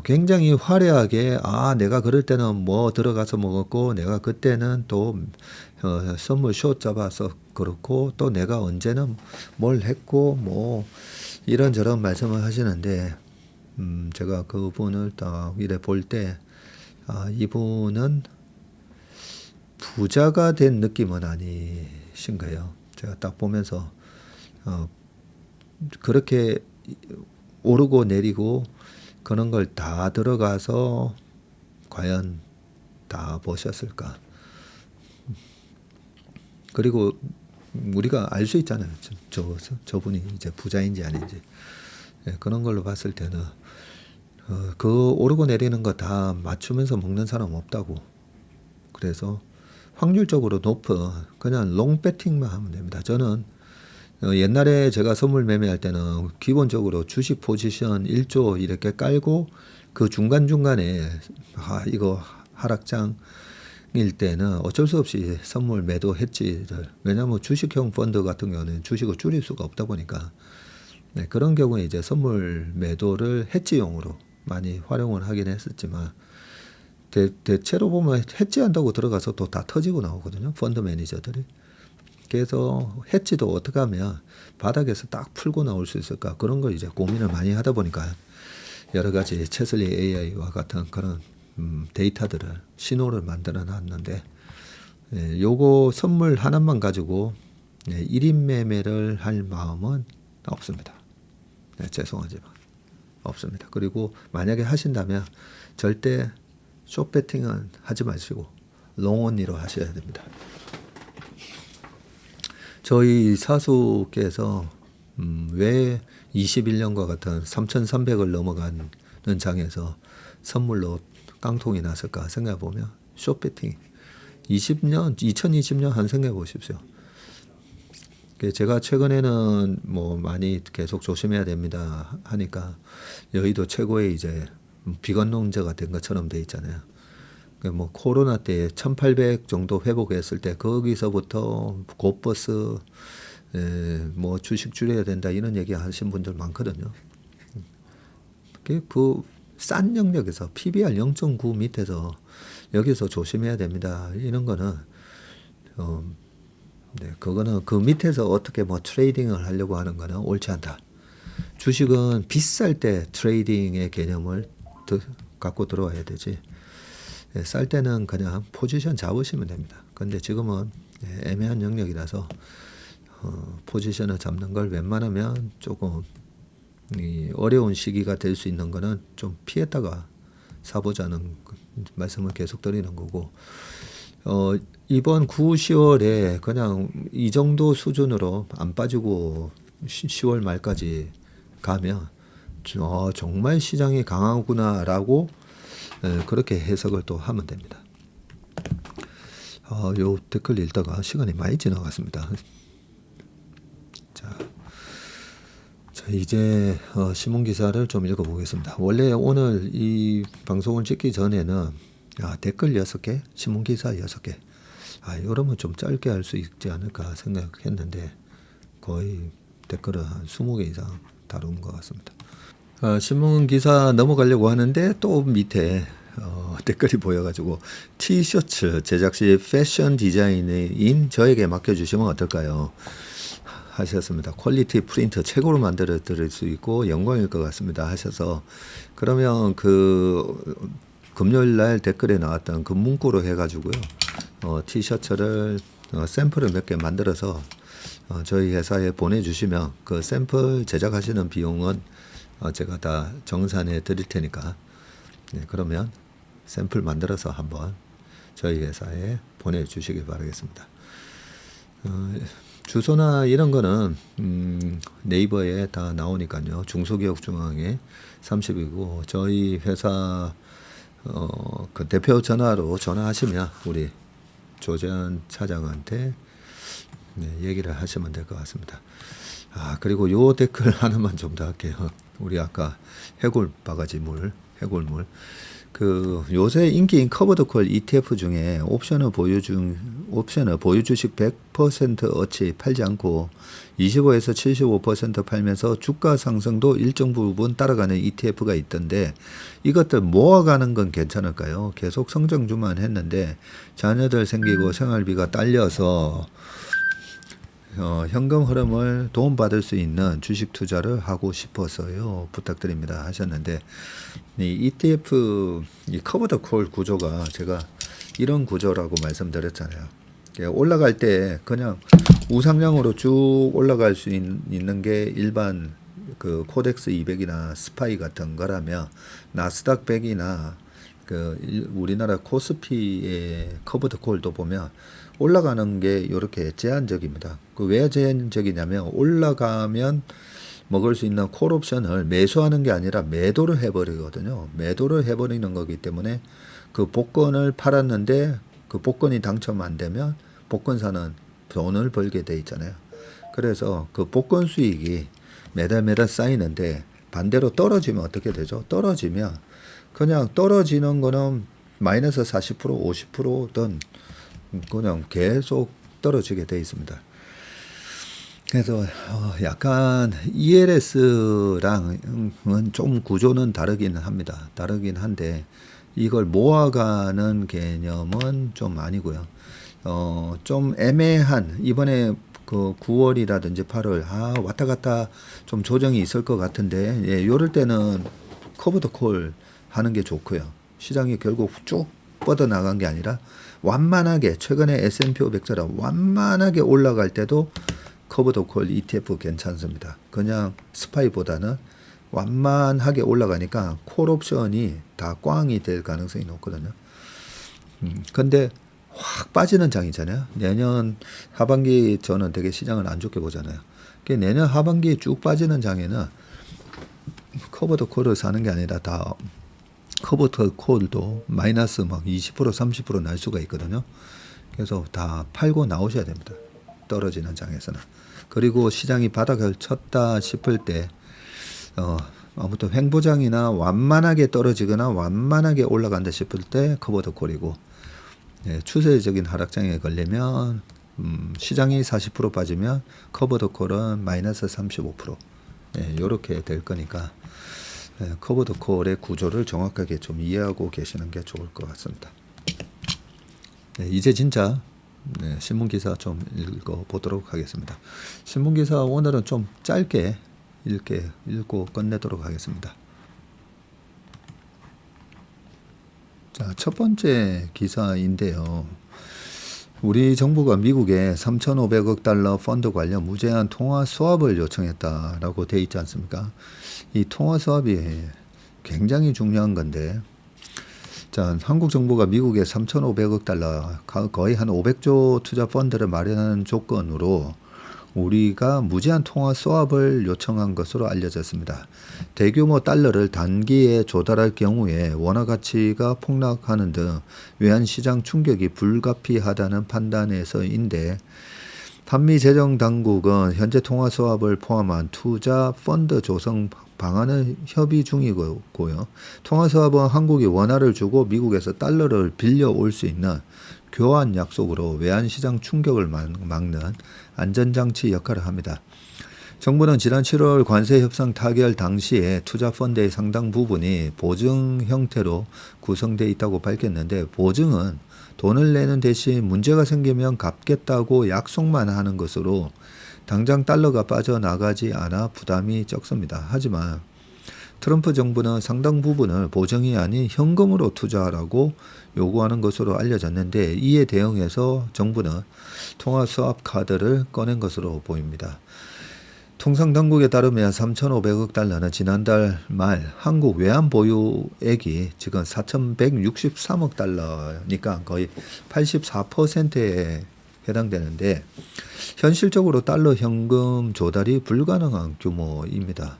굉장히 화려하게 내가 그럴 때는 뭐 들어가서 먹었고 내가 그때는 또 선물 숏 잡아서 그렇고 또 내가 언제는 뭘 했고 뭐 이런저런 말씀을 하시는데 제가 그분을 딱 이래 볼 때 이분은 부자가 된 느낌은 아니신 거예요. 제가 딱 보면서 그렇게 오르고 내리고 그런 걸 다 들어가서 과연 다 보셨을까? 그리고 우리가 알 수 있잖아요. 저분이 이제 부자인지 아닌지. 그런 걸로 봤을 때는 그 오르고 내리는 거 다 맞추면서 먹는 사람 없다고. 그래서 확률적으로 높은 그냥 롱 배팅만 하면 됩니다. 저는 옛날에 제가 선물 매매할 때는 기본적으로 주식 포지션 1조 이렇게 깔고 그 중간중간에 이거 하락장일 때는 어쩔 수 없이 선물 매도했지를. 왜냐하면 주식형 펀드 같은 경우는 주식을 줄일 수가 없다 보니까 그런 경우에 이제 선물 매도를 해지용으로 많이 활용을 하긴 했었지만 대체로 보면 해지한다고 들어가서 또 다 터지고 나오거든요. 펀드 매니저들이. 그래서 해지도 어떻게 하면 바닥에서 딱 풀고 나올 수 있을까 그런 걸 이제 고민을 많이 하다 보니까 여러 가지 체슬리 AI와 같은 그런 데이터들을 신호를 만들어 놨는데 요거 선물 하나만 가지고 1인 매매를 할 마음은 없습니다. 죄송하지만 없습니다. 그리고 만약에 하신다면 절대 숏 배팅은 하지 마시고 롱온리로 하셔야 됩니다. 저희 사수께서 왜 21년과 같은 3,300을 넘어가는 장에서 선물로 깡통이 났을까 생각해 보면 숏 배팅 2020년 한 생각해 보십시오. 제가 최근에는 뭐 많이 계속 조심해야 됩니다 하니까 여의도 최고의 이제 비관론자가 된 것처럼 돼 있잖아요. 뭐 코로나 때 1,800 정도 회복했을 때 거기서부터 곧버스 뭐 주식 줄여야 된다 이런 얘기 하신 분들 많거든요. 그 싼 영역에서 PBR 0.9 밑에서 여기서 조심해야 됩니다. 이런 거는 그거는 그 밑에서 어떻게 뭐 트레이딩을 하려고 하는 거는 옳지 않다. 주식은 비쌀 때 트레이딩의 개념을 갖고 들어와야 되지. 쌀 때는 그냥 포지션 잡으시면 됩니다. 근데 지금은 애매한 영역이라서 포지션을 잡는 걸 웬만하면 조금 어려운 시기가 될 수 있는 거는 좀 피했다가 사보자는 말씀을 계속 드리는 거고 이번 9, 10월에 그냥 이 정도 수준으로 안 빠지고 10월 말까지 가면 정말 시장이 강하구나라고 그렇게 해석을 또 하면 됩니다. 요 댓글 읽다가 시간이 많이 지나갔습니다. 자, 이제 신문 기사를 좀 읽어보겠습니다. 원래 오늘 이 방송을 찍기 전에는 댓글 6개, 신문 기사 6개. 이러면 좀 짧게 할 수 있지 않을까 생각했는데 거의 댓글을 한 20개 이상 다룬 것 같습니다. 신문 기사 넘어가려고 하는데 또 밑에 댓글이 보여가지고 티셔츠 제작 시 패션 디자인인 저에게 맡겨주시면 어떨까요? 하셨습니다. 퀄리티 프린트 최고로 만들어 드릴 수 있고 영광일 것 같습니다 하셔서, 그러면 그 금요일 날 댓글에 나왔던 그 문구로 해가지고요 티셔츠를 샘플을 몇 개 만들어서 저희 회사에 보내주시면 그 샘플 제작하시는 비용은 제가 다 정산해 드릴 테니까, 그러면 샘플 만들어서 한번 저희 회사에 보내주시기 바라겠습니다. 주소나 이런 거는 네이버에 다 나오니까요. 중소기업중앙회 30이고 저희 회사 그 대표 전화로 전화하시면 우리 조재현 차장한테 얘기를 하시면 될 것 같습니다. 그리고 요 댓글 하나만 좀 더 할게요. 우리 아까 해골 바가지물, 해골물. 그 요새 인기인 커버드콜 ETF 중에 옵션을 보유 주식 100% 어치 팔지 않고 25에서 75% 팔면서 주가 상승도 일정 부분 따라가는 ETF가 있던데 이것들 모아가는 건 괜찮을까요? 계속 성장주만 했는데 자녀들 생기고 생활비가 딸려서 현금 흐름을 도움받을 수 있는 주식 투자를 하고 싶어서요. 부탁드립니다 하셨는데, 이 ETF 이 커버 더 콜 구조가 제가 이런 구조라고 말씀드렸잖아요. 올라갈 때 그냥 우상향으로 쭉 올라갈 수 있는 게 일반 그 코덱스 200이나 스파이 같은 거라면 나스닥 100이나 그 우리나라 코스피의 커버 더 콜도 보면 올라가는 게 이렇게 제한적입니다. 그 왜 제한적이냐면 올라가면 먹을 수 있는 콜 옵션을 매수하는 게 아니라 매도를 해버리거든요. 매도를 해버리는 거기 때문에 그 복권을 팔았는데 그 복권이 당첨 안 되면 복권사는 돈을 벌게 돼 있잖아요. 그래서 그 복권 수익이 매달 쌓이는데 반대로 떨어지면 어떻게 되죠? 떨어지면 그냥 떨어지는 거는 마이너스 40%, 50%든 그냥 계속 떨어지게 돼 있습니다. 그래서 약간 ELS랑은 좀 구조는 다르긴 합니다. 다르긴 한데 이걸 모아가는 개념은 좀 아니고요. 좀 애매한 이번에 그 9월이라든지 8월 왔다 갔다 좀 조정이 있을 것 같은데 요럴 때는 커버 더 콜 하는 게 좋고요. 시장이 결국 쭉 뻗어나간 게 아니라 완만하게 최근에 S&P 500처럼 완만하게 올라갈 때도 커버 더 콜 ETF 괜찮습니다. 그냥 스파이보다는 완만하게 올라가니까 콜 옵션이 다 꽝이 될 가능성이 높거든요. 근데 확 빠지는 장이잖아요. 내년 하반기 저는 되게 시장을 안 좋게 보잖아요. 내년 하반기에 쭉 빠지는 장에는 커버 더 콜을 사는 게 아니라 다 커버 더 콜도 마이너스 막 20% 30% 날 수가 있거든요. 그래서 다 팔고 나오셔야 됩니다. 떨어지는 장에서는. 그리고 시장이 바닥을 쳤다 싶을 때 아무튼 횡보장이나 완만하게 떨어지거나 완만하게 올라간다 싶을 때 커버 더 콜이고, 추세적인 하락장에 걸리면 시장이 40% 빠지면 커버 더 콜은 마이너스 35% 이렇게 될 거니까 커버 더 콜의 구조를 정확하게 좀 이해하고 계시는 게 좋을 것 같습니다. 이제 진짜 신문기사 좀 읽어보도록 하겠습니다. 신문기사 오늘은 좀 짧게 읽고 끝내도록 하겠습니다. 자, 첫 번째 기사인데요. 우리 정부가 미국에 3,500억 달러 펀드 관련 무제한 통화 수합을 요청했다라고 돼 있지 않습니까? 이 통화 수합이 굉장히 중요한 건데 자, 한국 정부가 미국에 3,500억 달러, 거의 한 500조 투자 펀드를 마련하는 조건으로 우리가 무제한 통화 스왑을 요청한 것으로 알려졌습니다. 대규모 달러를 단기에 조달할 경우에 원화 가치가 폭락하는 등 외환시장 충격이 불가피하다는 판단에서인데, 한미 재정 당국은 현재 통화 스왑을 포함한 투자 펀드 조성 방안을 협의 중이고요. 통화 스왑은 한국이 원화를 주고 미국에서 달러를 빌려 올 수 있는 교환 약속으로 외환시장 충격을 막는 안전장치 역할을 합니다. 정부는 지난 7월 관세 협상 타결 당시에 투자 펀드의 상당 부분이 보증 형태로 구성되어 있다고 밝혔는데, 보증은 돈을 내는 대신 문제가 생기면 갚겠다고 약속만 하는 것으로 당장 달러가 빠져나가지 않아 부담이 적습니다. 하지만 트럼프 정부는 상당 부분을 보증이 아닌 현금으로 투자하라고 요구하는 것으로 알려졌는데, 이에 대응해서 정부는 통화 스왑 카드를 꺼낸 것으로 보입니다. 통상당국에 따르면 3,500억 달러는 지난달 말 한국 외환 보유액이 지금 4,163억 달러니까 거의 84%에 해당되는데, 현실적으로 달러 현금 조달이 불가능한 규모입니다.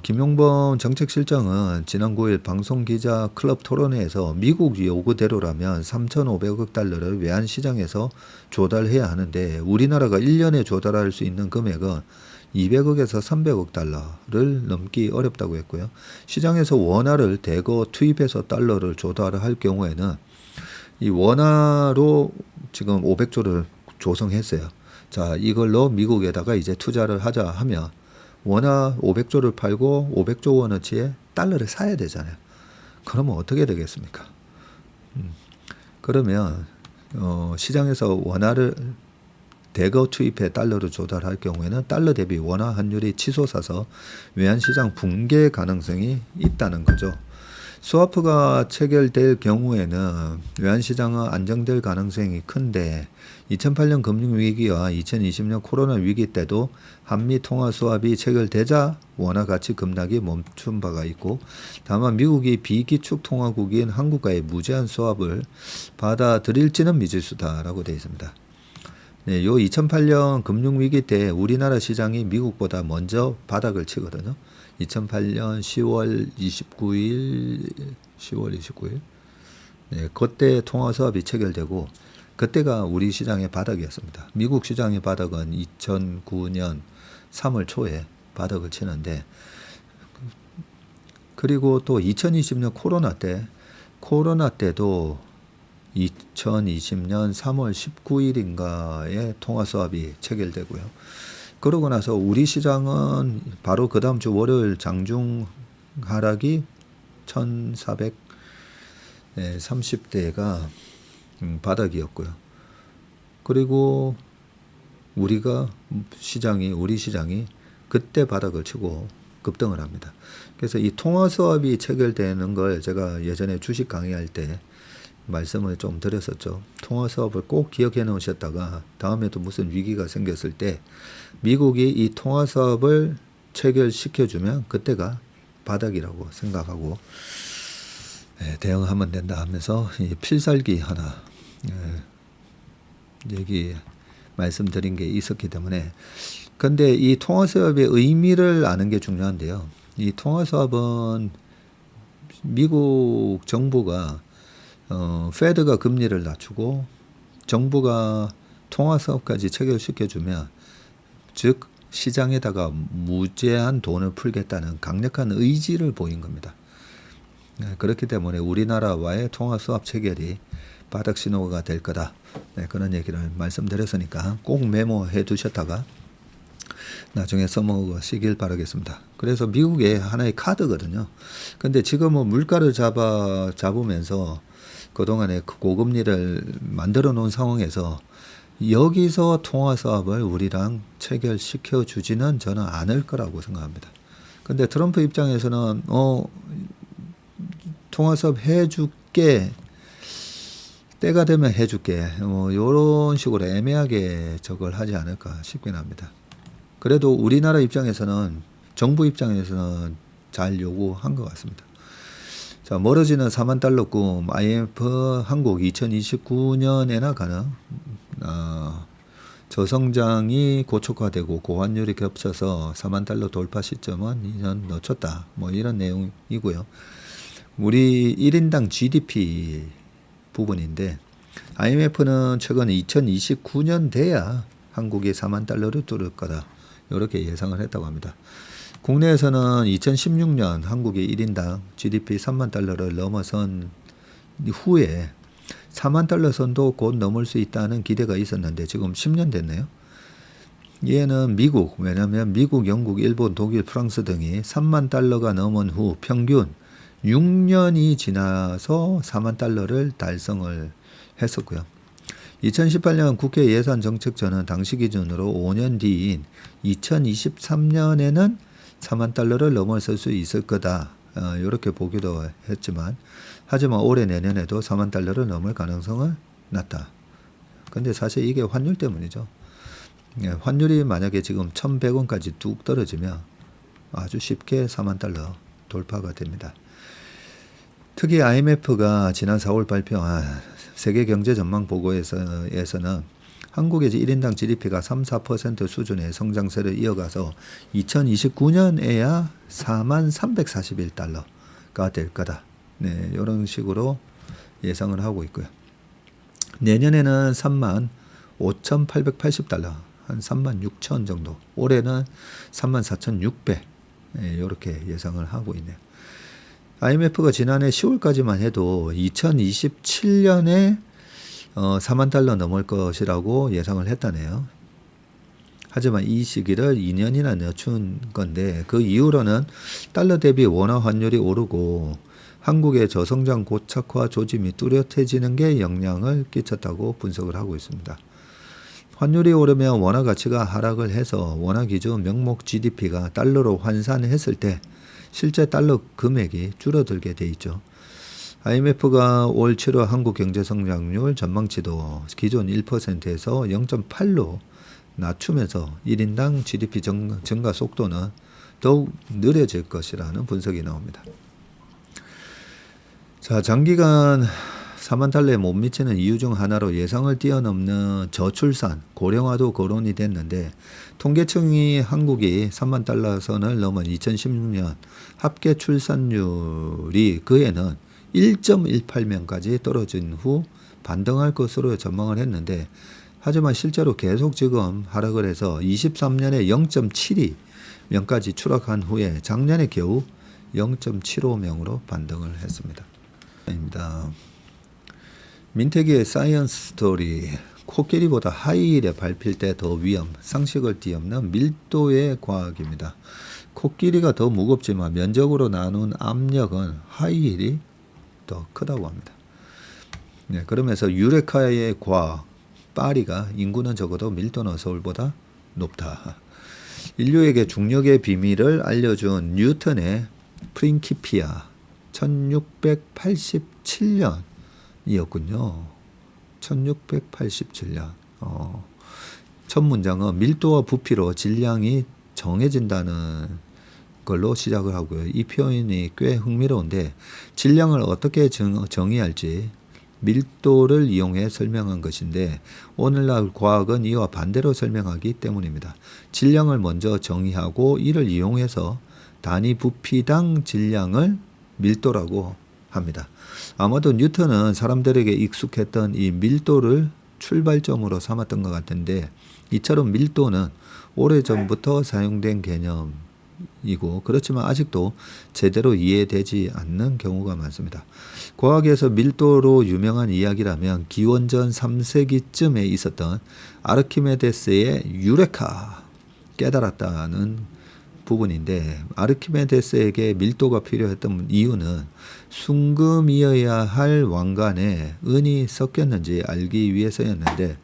김용범 정책실장은 지난 9일 방송기자 클럽 토론회에서 미국 요구대로라면 3,500억 달러를 외환시장에서 조달해야 하는데, 우리나라가 1년에 조달할 수 있는 금액은 200억에서 300억 달러를 넘기 어렵다고 했고요. 시장에서 원화를 대거 투입해서 달러를 조달할 경우에는 이 원화로 지금 500조를 조성했어요. 자, 이걸로 미국에다가 이제 투자를 하자 하면 원화 500조를 팔고 500조 원어치의 달러를 사야 되잖아요. 그러면 어떻게 되겠습니까? 그러면 시장에서 원화를 대거 투입해 달러로 조달할 경우에는 달러 대비 원화 환율이 치솟아서 외환시장 붕괴 가능성이 있다는 거죠. 스와프가 체결될 경우에는 외환시장은 안정될 가능성이 큰데, 2008년 금융위기와 2020년 코로나 위기 때도 한미 통화 스왑이 체결되자 원화 가치 급락이 멈춘 바가 있고, 다만 미국이 비기축 통화국인 한국과의 무제한 스왑을 받아들일지는 미지수다라고 되어 있습니다. 네, 요 2008년 금융위기 때 우리나라 시장이 미국보다 먼저 바닥을 치거든요. 2008년 10월 29일, 네, 그때 통화 스왑이 체결되고, 그때가 우리 시장의 바닥이었습니다. 미국 시장의 바닥은 2009년 3월 초에 바닥을 치는데, 그리고 또 2020년 코로나 때도 2020년 3월 19일인가에 통화 스왑이 체결되고요. 그러고 나서 우리 시장은 바로 그 다음 주 월요일 장중 하락이 1430대가 바닥이었고요. 그리고 우리 시장이 그때 바닥을 치고 급등을 합니다. 그래서 이 통화 스왑이 체결되는 걸 제가 예전에 주식 강의할 때 말씀을 좀 드렸었죠. 통화 스왑을 꼭 기억해 놓으셨다가 다음에도 무슨 위기가 생겼을 때 미국이 이 통화 스왑을 체결시켜주면 그때가 바닥이라고 생각하고 대응하면 된다 하면서 이 필살기 하나 얘기 말씀드린 게 있었기 때문에. 근데 이 통화 스왑의 의미를 아는 게 중요한데요. 이 통화 스왑은 미국 정부가 페드가 금리를 낮추고 정부가 통화 스왑까지 체결시켜주면, 즉 시장에다가 무제한 돈을 풀겠다는 강력한 의지를 보인 겁니다. 그렇기 때문에 우리나라와의 통화 스왑 체결이 바닥 신호가 될 거다. 그런 얘기를 말씀드렸으니까 꼭 메모해 두셨다가 나중에 써먹으시길 바라겠습니다. 그래서 미국의 하나의 카드거든요. 근데 지금은 물가를 잡으면서 그동안에 고금리를 만들어 놓은 상황에서 여기서 통화 스왑을 우리랑 체결시켜 주지는 저는 않을 거라고 생각합니다. 근데 트럼프 입장에서는 통화 스왑 해줄게, 때가 되면 해줄게, 이런 식으로 애매하게 저걸 하지 않을까 싶긴 합니다. 그래도 우리나라 입장에서는, 정부 입장에서는 잘 요구한 것 같습니다. 자, 멀어지는 4만 달러 꿈. IMF 한국 2029년에나 가는 저성장이 고촉화되고 고환율이 겹쳐서 4만 달러 돌파 시점은 2년 놓쳤다. 뭐 이런 내용이고요. 우리 1인당 GDP 부분인데 IMF는 최근 2029년 돼야 한국이 4만 달러를 뚫을 거다. 이렇게 예상을 했다고 합니다. 국내에서는 2016년 한국이 1인당 GDP 3만 달러를 넘어선 후에 4만 달러 선도 곧 넘을 수 있다는 기대가 있었는데 지금 10년 됐네요. 얘는 미국, 왜냐하면 미국, 영국, 일본, 독일, 프랑스 등이 3만 달러가 넘은 후 평균 6년이 지나서 4만 달러를 달성을 했었고요. 2018년 국회 예산정책처는 당시 기준으로 5년 뒤인 2023년에는 4만 달러를 넘어설 수 있을 거다. 이렇게 보기도 했지만 하지만 올해 내년에도 4만 달러를 넘을 가능성은 낮다. 근데 사실 이게 환율 때문이죠. 환율이 만약에 지금 1,100원까지 뚝 떨어지면 아주 쉽게 4만 달러 돌파가 됩니다. 특히 IMF가 지난 4월 발표한 세계 경제 전망 보고에서는 한국의 1인당 GDP가 3~4% 수준의 성장세를 이어가서 2029년에야 4만 341달러가 될 거다. 네, 이런 식으로 예상을 하고 있고요. 내년에는 3만 5,880달러, 한 3만 6천 정도. 올해는 3만 4,600, 이렇게 예상을 하고 있네요. IMF가 지난해 10월까지만 해도 2027년에 4만 달러 넘을 것이라고 예상을 했다네요. 하지만 이 시기를 2년이나 늦춘 건데 그 이후로는 달러 대비 원화 환율이 오르고 한국의 저성장 고착화 조짐이 뚜렷해지는 게 영향을 끼쳤다고 분석을 하고 있습니다. 환율이 오르면 원화 가치가 하락을 해서 원화 기준 명목 GDP가 달러로 환산했을 때 실제 달러 금액이 줄어들게 돼 있죠. IMF가 올 7월 한국 경제 성장률 전망치도 기존 1%에서 0.8로 낮추면서 1인당 GDP 증가 속도는 더욱 느려질 것이라는 분석이 나옵니다. 자, 장기간 4만 달러에 못 미치는 이유 중 하나로 예상을 뛰어넘는 저출산, 고령화도 거론이 됐는데 통계청이 한국이 3만 달러 선을 넘은 2016년 합계 출산율이 그 해는 1.18명까지 떨어진 후 반등할 것으로 전망을 했는데 하지만 실제로 계속 지금 하락을 해서 23년에 0.72명까지 추락한 후에 작년에 겨우 0.75명으로 반등을 했습니다. 민태기의 사이언스 스토리. 코끼리보다 하이힐에 밟힐 때 더 위험, 상식을 뒤엎는 밀도의 과학입니다. 코끼리가 더 무겁지만 면적으로 나눈 압력은 하이힐이 더 크다고 합니다. 네, 그러면서 유레카의 과학, 파리가 인구는 적어도 밀도는 서울보다 높다. 인류에게 중력의 비밀을 알려준 뉴턴의 프린키피아 1687년이었군요. 1687년. 첫 문장은 밀도와 부피로 질량이 정해진다는 걸로 시작을 하고요. 이 표현이 꽤 흥미로운데 질량을 어떻게 정의할지 밀도를 이용해 설명한 것인데 오늘날 과학은 이와 반대로 설명하기 때문입니다. 질량을 먼저 정의하고 이를 이용해서 단위 부피당 질량을 밀도라고 합니다. 아마도 뉴턴은 사람들에게 익숙했던 이 밀도를 출발점으로 삼았던 것 같은데 이처럼 밀도는 오래전부터 사용된 개념이고 그렇지만 아직도 제대로 이해되지 않는 경우가 많습니다. 과학에서 밀도로 유명한 이야기라면 기원전 3세기쯤에 있었던 아르키메데스의 유레카 깨달았다는 부분인데 아르키메데스에게 밀도가 필요했던 이유는 순금이어야 할 왕관에 은이 섞였는지 알기 위해서였는데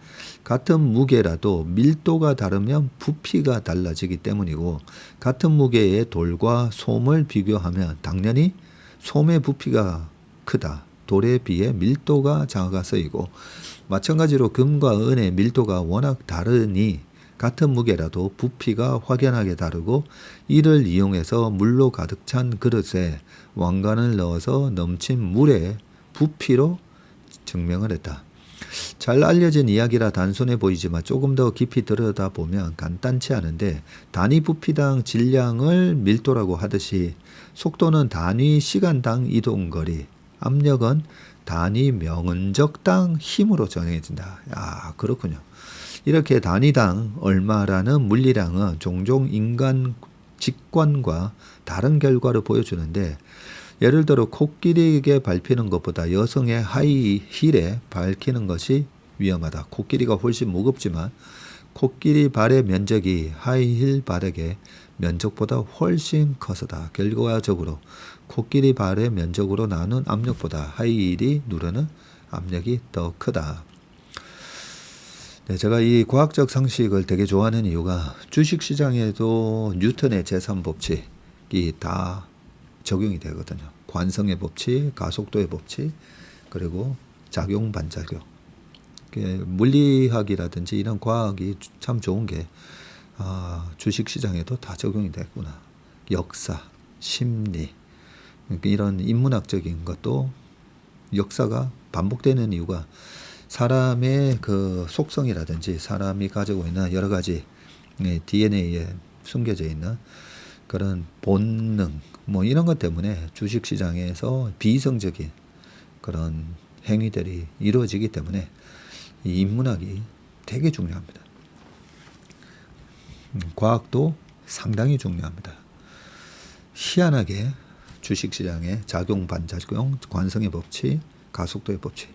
같은 무게라도 밀도가 다르면 부피가 달라지기 때문이고 같은 무게의 돌과 솜을 비교하면 당연히 솜의 부피가 크다. 돌에 비해 밀도가 작아 쓰이고 마찬가지로 금과 은의 밀도가 워낙 다르니 같은 무게라도 부피가 확연하게 다르고 이를 이용해서 물로 가득 찬 그릇에 왕관을 넣어서 넘친 물의 부피로 증명을 했다. 잘 알려진 이야기라 단순해 보이지만 조금 더 깊이 들여다보면 간단치 않은데 단위 부피당 질량을 밀도라고 하듯이 속도는 단위 시간당 이동거리, 압력은 단위 면적당 힘으로 정해진다. 아, 그렇군요. 이렇게 단위당 얼마라는 물리량은 종종 인간 직관과 다른 결과를 보여주는데 예를 들어 코끼리에게 밟히는 것보다 여성의 하이힐에 밟히는 것이 위험하다. 코끼리가 훨씬 무겁지만 코끼리 발의 면적이 하이힐 발의 면적보다 훨씬 커서다. 결과적으로 코끼리 발의 면적으로 나눈 압력보다 하이힐이 누르는 압력이 더 크다. 네, 제가 이 과학적 상식을 되게 좋아하는 이유가 주식시장에도 뉴턴의 제3법칙이 다 적용이 되거든요. 관성의 법칙, 가속도의 법칙, 그리고 작용, 반작용. 물리학이라든지 이런 과학이 참 좋은 게 주식시장에도 다 적용이 됐구나. 역사, 심리, 이런 인문학적인 것도 역사가 반복되는 이유가 사람의 그 속성이라든지 사람이 가지고 있는 여러 가지 DNA에 숨겨져 있는 그런 본능, 뭐 이런 것 때문에 주식시장에서 비이성적인 그런 행위들이 이루어지기 때문에 이 인문학이 되게 중요합니다. 과학도 상당히 중요합니다. 희한하게 주식시장의 작용, 반작용, 관성의 법칙, 가속도의 법칙이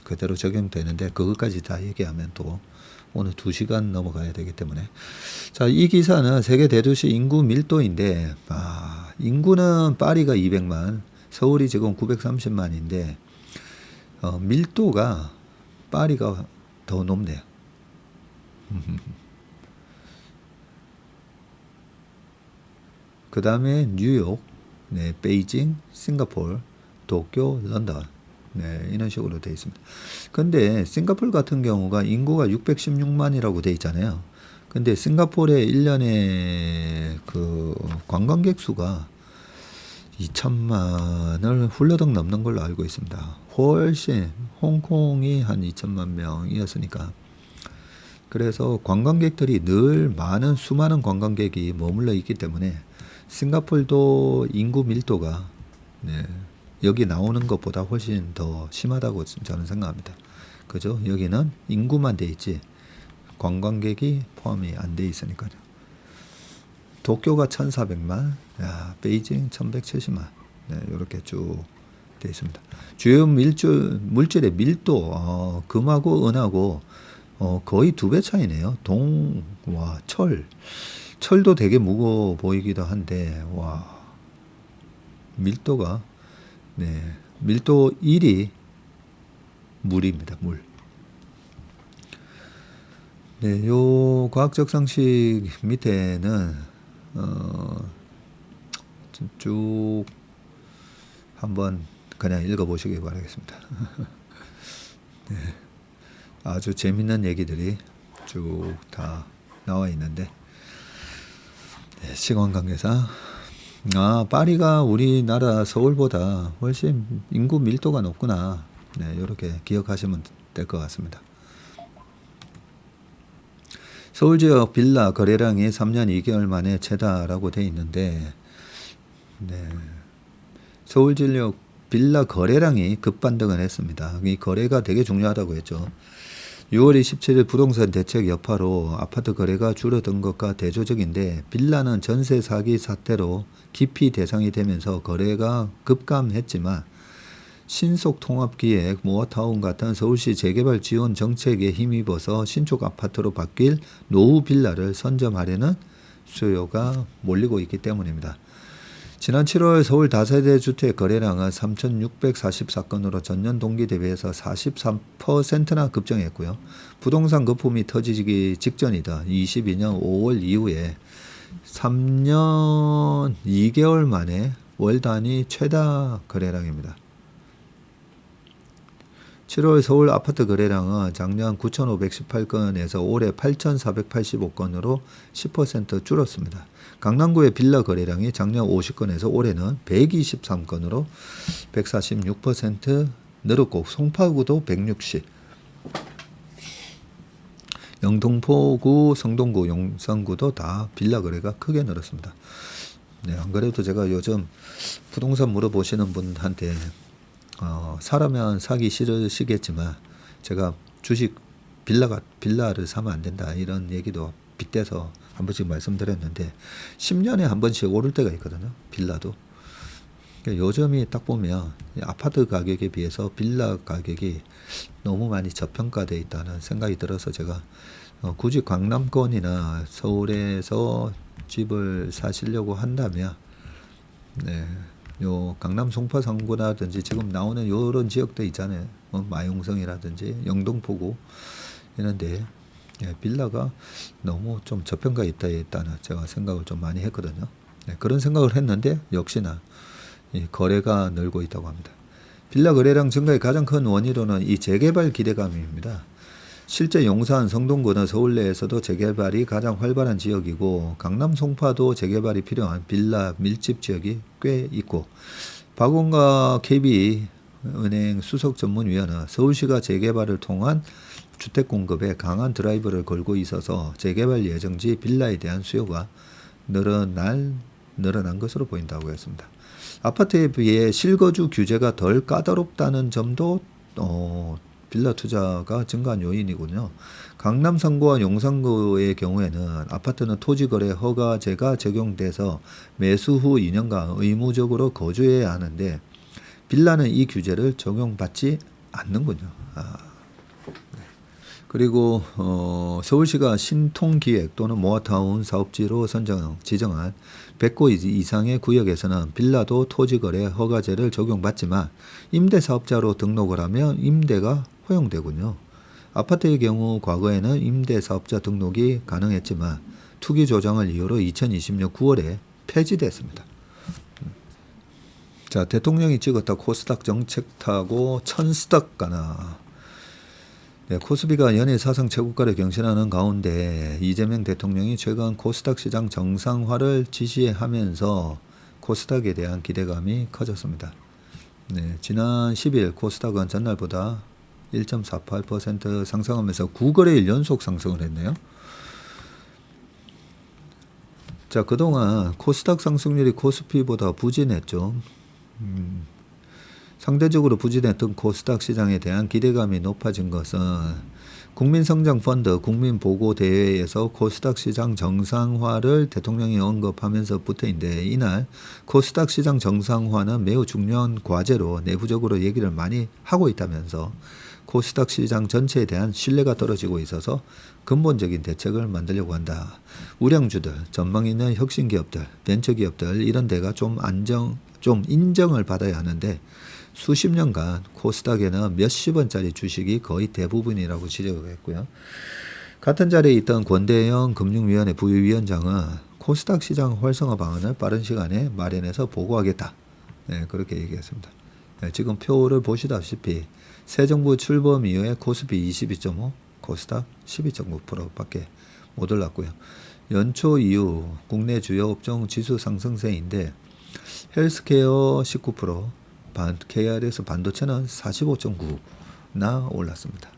그대로 적용되는데 그것까지 다 얘기하면 또 오늘 2시간 넘어가야 되기 때문에 자, 이 기사는 세계 대도시 인구 밀도인데 인구는 파리가 200만, 서울이 지금 930만인데 밀도가 파리가 더 높네요. 그 다음에 뉴욕, 네, 베이징, 싱가포르, 도쿄, 런던, 네, 이런 식으로 되어 있습니다. 근데 싱가포르 같은 경우가 인구가 616만이라고 되어 있잖아요. 근데 싱가포르의 1년에 그 관광객 수가 2천만을 훌러덩 넘는 걸로 알고 있습니다. 훨씬 홍콩이 한 2천만 명이었으니까. 그래서 관광객들이 늘 많은 수많은 관광객이 머물러 있기 때문에 싱가포르도 인구 밀도가 네, 여기 나오는 것보다 훨씬 더 심하다고 저는 생각합니다. 그죠? 여기는 인구만 돼 있지 관광객이 포함이 안 돼 있으니까요. 도쿄가 1,400만, 베이징 1,170만, 네, 이렇게 쭉 돼 있습니다. 주요 물질의 밀도, 금하고 은하고 거의 2배 차이네요. 철도 되게 무거워 보이기도 한데, 밀도가, 네, 밀도 1이 물입니다, 물. 네, 요 과학적 상식 밑에는, 쭉 한번 그냥 읽어보시기 바라겠습니다. 네, 아주 재밌는 얘기들이 쭉 다 나와 있는데, 네, 시간 관계상 파리가 우리나라 서울보다 훨씬 인구 밀도가 높구나. 네, 이렇게 기억하시면 될 것 같습니다. 서울 지역 빌라 거래량이 3년 2개월 만에 최다라고 돼 있는데, 네, 서울 지역 빌라 거래량이 급반등을 했습니다. 이 거래가 되게 중요하다고 했죠. 6월 27일 부동산 대책 여파로 아파트 거래가 줄어든 것과 대조적인데 빌라는 전세 사기 사태로 깊이 대상이 되면서 거래가 급감했지만 신속 통합기획, 모아타운 같은 서울시 재개발 지원 정책에 힘입어서 신축 아파트로 바뀔 노후 빌라를 선점하려는 수요가 몰리고 있기 때문입니다. 지난 7월 서울 다세대 주택 거래량은 3,644건으로 전년 동기 대비해서 43%나 급증했고요. 부동산 거품이 터지기 직전이다. 22년 5월 이후에 3년 2개월 만에 월 단위 최다 거래량입니다. 7월 서울 아파트 거래량은 작년 9,518건에서 올해 8,485건으로 10% 줄었습니다. 강남구의 빌라 거래량이 작년 50건에서 올해는 123건으로 146% 늘었고 송파구도 160, 영등포구, 성동구, 용산구도 다 빌라 거래가 크게 늘었습니다. 네, 안 그래도 제가 요즘 부동산 물어보시는 분한테 사라면 사기 싫으시겠지만 제가 주식 빌라를 사면 안 된다 이런 얘기도 빗대서 한 번씩 말씀드렸는데 10년에 한 번씩 오를 때가 있거든요. 빌라도. 그러니까 요즘이 딱 보면 아파트 가격에 비해서 빌라 가격이 너무 많이 저평가되어 있다는 생각이 들어서 제가 굳이 강남권이나 서울에서 집을 사시려고 한다면 네, 요 강남 송파 상구라든지 지금 나오는 요런 지역들 있잖아요. 마용성이라든지 영등포구 이런데 빌라가 너무 좀 저평가에 있다는 제가 생각을 좀 많이 했거든요. 네, 그런 생각을 했는데 역시나 거래가 늘고 있다고 합니다. 빌라 거래량 증가의 가장 큰 원인으로는 이 재개발 기대감입니다. 실제 용산, 성동구는 서울 내에서도 재개발이 가장 활발한 지역이고 강남 송파도 재개발이 필요한 빌라 밀집 지역이 꽤 있고 박원가 KB은행 수석전문위원은 서울시가 재개발을 통한 주택 공급에 강한 드라이브를 걸고 있어서 재개발 예정지 빌라에 대한 수요가 늘어난 것으로 보인다고 했습니다. 아파트에 비해 실거주 규제가 덜 까다롭다는 점도 빌라 투자가 증가한 요인이군요. 강남 상구와 용산구의 경우에는 아파트는 토지거래 허가제가 적용돼서 매수 후 2년간 의무적으로 거주해야 하는데 빌라는 이 규제를 적용받지 않는군요. 그리고 서울시가 신통기획 또는 모아타운 사업지로 지정한 100곳 이상의 구역에서는 빌라도 토지거래 허가제를 적용받지만 임대사업자로 등록을 하면 임대가 허용되군요. 아파트의 경우 과거에는 임대사업자 등록이 가능했지만 투기조정을 이유로 2020년 9월에 폐지됐습니다. 자, 대통령이 찍었다 코스닥 정책 타고 천스닥 가나. 네, 코스피가 연일 사상 최고가를 경신하는 가운데 이재명 대통령이 최근 코스닥 시장 정상화를 지시하면서 코스닥에 대한 기대감이 커졌습니다. 네, 지난 10일 코스닥은 전날보다 1.48% 상승하면서 9거래일 연속 상승을 했네요. 자, 그동안 코스닥 상승률이 코스피보다 부진했죠. 상대적으로 부진했던 코스닥 시장에 대한 기대감이 높아진 것은 국민성장펀드 국민보고대회에서 코스닥 시장 정상화를 대통령이 언급하면서부터인데 이날 코스닥 시장 정상화는 매우 중요한 과제로 내부적으로 얘기를 많이 하고 있다면서 코스닥 시장 전체에 대한 신뢰가 떨어지고 있어서 근본적인 대책을 만들려고 한다. 우량주들, 전망 있는 혁신기업들, 벤처기업들 이런 데가 좀 인정을 받아야 하는데 수십 년간 코스닥에는 몇십 원짜리 주식이 거의 대부분이라고 지적을 했고요. 같은 자리에 있던 권대영 금융위원회 부위원장은 코스닥 시장 활성화 방안을 빠른 시간에 마련해서 보고하겠다. 네, 그렇게 얘기했습니다. 네, 지금 표를 보시다시피 새 정부 출범 이후에 코스피 22.5, 코스닥 12.9%밖에 못 올랐고요. 연초 이후 국내 주요 업종 지수 상승세인데 헬스케어 19%, KR에서 반도체는 45.9나 올랐습니다.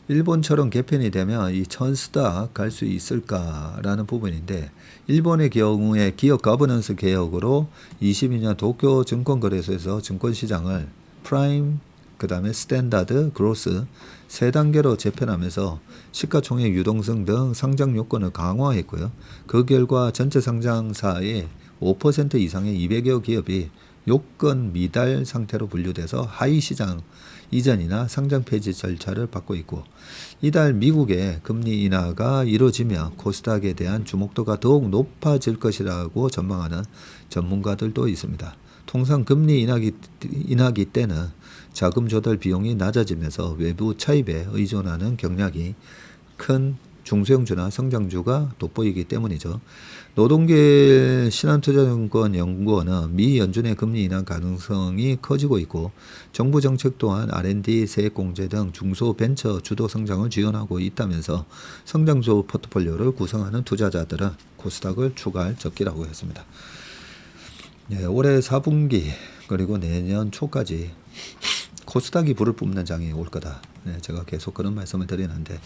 일본처럼 개편이 되면 이 천스닥 갈 수 있을까라는 부분인데 일본의 경우에 기업 거버넌스 개혁으로 22년 도쿄 증권거래소에서 증권시장을 프라임, 그 다음에 스탠다드, 그로스 세 단계로 재편하면서 시가총액 유동성 등 상장 요건을 강화했고요. 그 결과 전체 상장사의 5% 이상의 200여 기업이 요건 미달 상태로 분류돼서 하위 시장 이전이나 상장 폐지 절차를 받고 있고 이달 미국의 금리 인하가 이루어지면 코스닥에 대한 주목도가 더욱 높아질 것이라고 전망하는 전문가들도 있습니다. 통상 금리 인하기 때는 자금 조달 비용이 낮아지면서 외부 차입에 의존하는 경향이 큰 중소형주나 성장주가 돋보이기 때문이죠. 노동계 신한투자증권 연구원은 미 연준의 금리 인하 가능성이 커지고 있고 정부 정책 또한 R&D, 세액공제 등 중소벤처 주도 성장을 지원하고 있다면서 성장주 포트폴리오를 구성하는 투자자들은 코스닥을 추가할 적기라고 했습니다. 네, 올해 4분기 그리고 내년 초까지 코스닥이 불을 뿜는 장이 올 거다. 네, 제가 계속 그런 말씀을 드리는데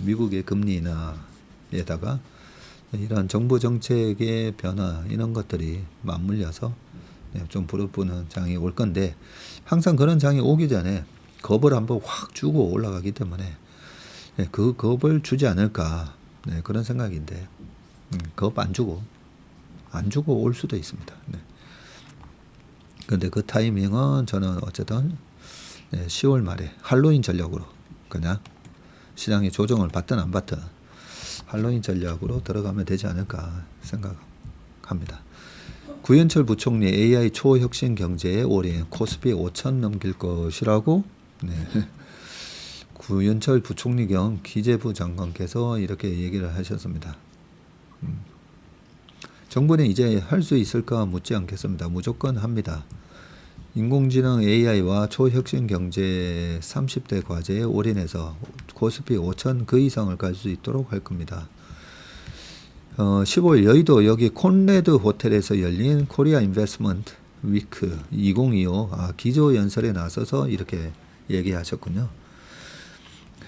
미국의 금리 인하에다가 이런 정부 정책의 변화 이런 것들이 맞물려서 좀 불을 뿜는 장이 올 건데 항상 그런 장이 오기 전에 겁을 한번 확 주고 올라가기 때문에 그 겁을 주지 않을까 그런 생각인데 겁 안 주고 올 수도 있습니다. 근데 그 타이밍은 저는 어쨌든 10월 말에 할로윈 전략으로 그냥 시장이 조정을 받든 안 받든 할로윈 전략으로 들어가면 되지 않을까 생각합니다. 구현철 부총리 AI 초혁신 경제에 올해 코스피 5천 넘길 것이라고 구현철 부총리 겸 기재부 장관께서 이렇게 얘기를 하셨습니다. 정부는 이제 할 수 있을까 묻지 않겠습니다. 무조건 합니다. 인공지능 AI와 초혁신 경제 30대 과제에 올인해서 코스피 5천 그 이상을 갈 수 있도록 할 겁니다. 15일 여의도 여기 콘레드 호텔에서 열린 코리아 인베스트먼트 위크 2025 기조연설에 나서서 이렇게 얘기하셨군요.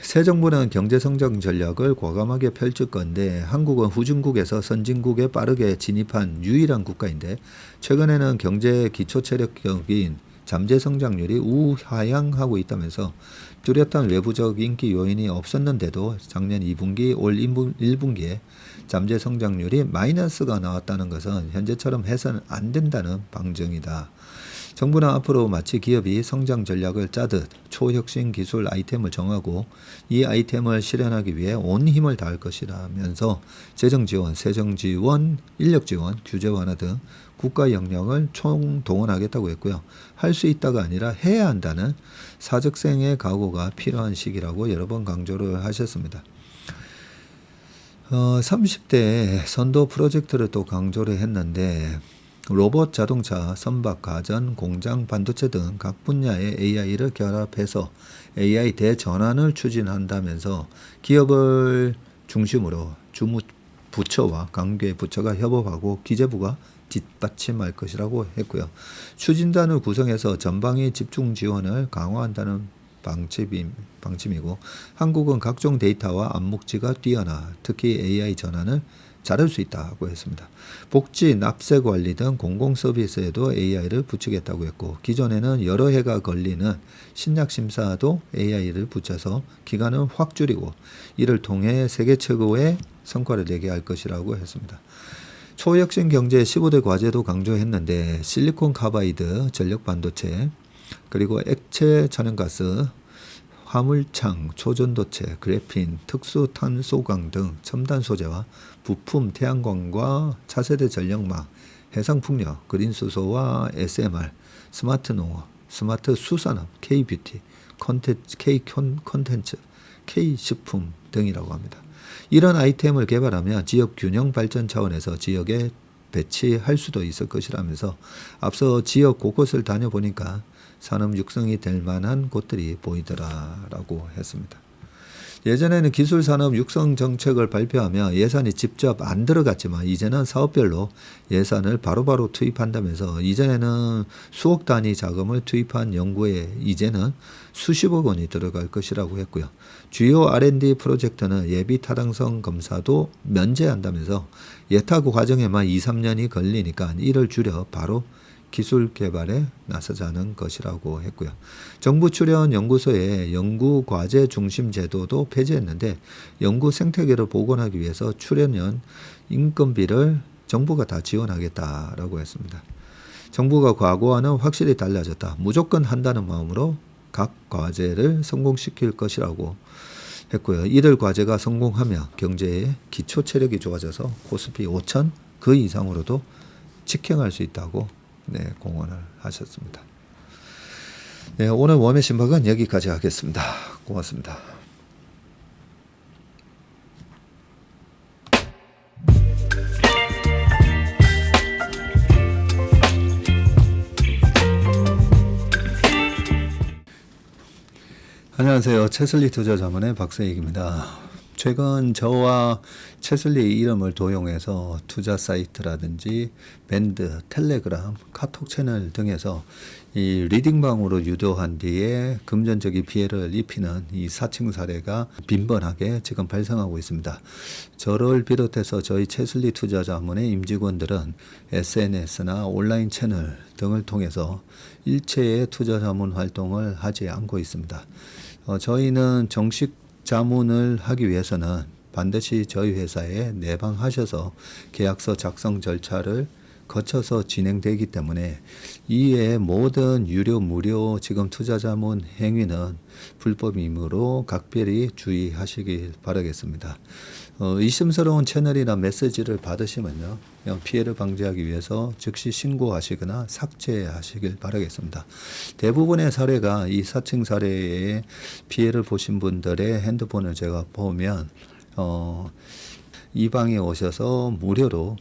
새 정부는 경제성장 전략을 과감하게 펼칠 건데 한국은 후진국에서 선진국에 빠르게 진입한 유일한 국가인데 최근에는 경제 기초체력적인 잠재성장률이 우하향하고 있다면서 뚜렷한 외부적 인기 요인이 없었는데도 작년 2분기, 올 1분기에 잠재성장률이 마이너스가 나왔다는 것은 현재처럼 해서는 안 된다는 방증이다. 정부는 앞으로 마치 기업이 성장 전략을 짜듯 초혁신 기술 아이템을 정하고 이 아이템을 실현하기 위해 온 힘을 다할 것이라면서 재정지원, 세정지원, 인력지원, 규제 완화 등 국가 역량을 총동원하겠다고 했고요. 할 수 있다가 아니라 해야 한다는 사적생의 각오가 필요한 시기라고 여러 번 강조를 하셨습니다. 30대 선도 프로젝트를 또 강조를 했는데 로봇, 자동차, 선박, 가전, 공장, 반도체 등 각 분야의 AI를 결합해서 AI 대전환을 추진한다면서 기업을 중심으로 부처와 관계 부처가 협업하고 기재부가 뒷받침할 것이라고 했고요. 추진단을 구성해서 전방위 집중 지원을 강화한다는 방침이고 한국은 각종 데이터와 암묵지가 뛰어나 특히 AI 전환을 잘할 수 있다고 했습니다. 복지, 납세 관리 등 공공 서비스에도 AI를 붙이겠다고 했고 기존에는 여러 해가 걸리는 신약 심사도 AI를 붙여서 기간을 확 줄이고 이를 통해 세계 최고의 성과를 내게 할 것이라고 했습니다. 초혁신 경제 15대 과제도 강조했는데 실리콘 카바이드, 전력 반도체, 그리고 액체 천연가스, 화물창, 초전도체, 그래핀, 특수탄소광 등 첨단 소재와 부품, 태양광과 차세대 전력망, 해상풍력, 그린수소와 SMR, 스마트 농업, 스마트 수산업, K뷰티, K콘텐츠, K식품 등이라고 합니다. 이런 아이템을 개발하면 지역 균형 발전 차원에서 지역에 배치할 수도 있을 것이라면서 앞서 지역 곳곳을 다녀보니까 산업 육성이 될 만한 곳들이 보이더라라고 했습니다. 예전에는 기술산업 육성 정책을 발표하며 예산이 직접 안 들어갔지만 이제는 사업별로 예산을 바로바로 투입한다면서 이전에는 수억 단위 자금을 투입한 연구에 이제는 수십억 원이 들어갈 것이라고 했고요. 주요 R&D 프로젝트는 예비 타당성 검사도 면제한다면서 예타 과정에만 2, 3년이 걸리니까 이를 줄여 바로 기술 개발에 나서자는 것이라고 했고요. 정부 출연 연구소의 연구 과제 중심 제도도 폐지했는데 연구 생태계를 복원하기 위해서 출연연 인건비를 정부가 다 지원하겠다라고 했습니다. 정부가 과거와는 확실히 달라졌다. 무조건 한다는 마음으로 각 과제를 성공시킬 것이라고 했고요. 이들 과제가 성공하면 경제의 기초 체력이 좋아져서 코스피 5천 그 이상으로도 직행할 수 있다고 공언을 하셨습니다. 오늘 웜의 신박은 여기까지 하겠습니다. 고맙습니다. 안녕하세요. 채슬리 투자자문의 박세익입니다. 최근 저와 채슬리 이름을 도용해서 투자 사이트라든지 밴드, 텔레그램, 카톡 채널 등에서 이 리딩방으로 유도한 뒤에 금전적인 피해를 입히는 이 사칭 사례가 빈번하게 지금 발생하고 있습니다. 저를 비롯해서 저희 채슬리 투자자문의 임직원들은 SNS나 온라인 채널 등을 통해서 일체의 투자자문 활동을 하지 않고 있습니다. 저희는 정식 자문을 하기 위해서는 반드시 저희 회사에 내방하셔서 계약서 작성 절차를 거쳐서 진행되기 때문에 이외의 모든 유료 무료 지금 투자자문 행위는 불법이므로 각별히 주의하시길 바라겠습니다. 의심스러운 채널이나 메시지를 받으시면요, 피해를 방지하기 위해서 즉시 신고하시거나 삭제하시길 바라겠습니다. 대부분의 사례가 이 사칭 사례에 피해를 보신 분들의 핸드폰을 제가 보면 이 방에 오셔서 무료로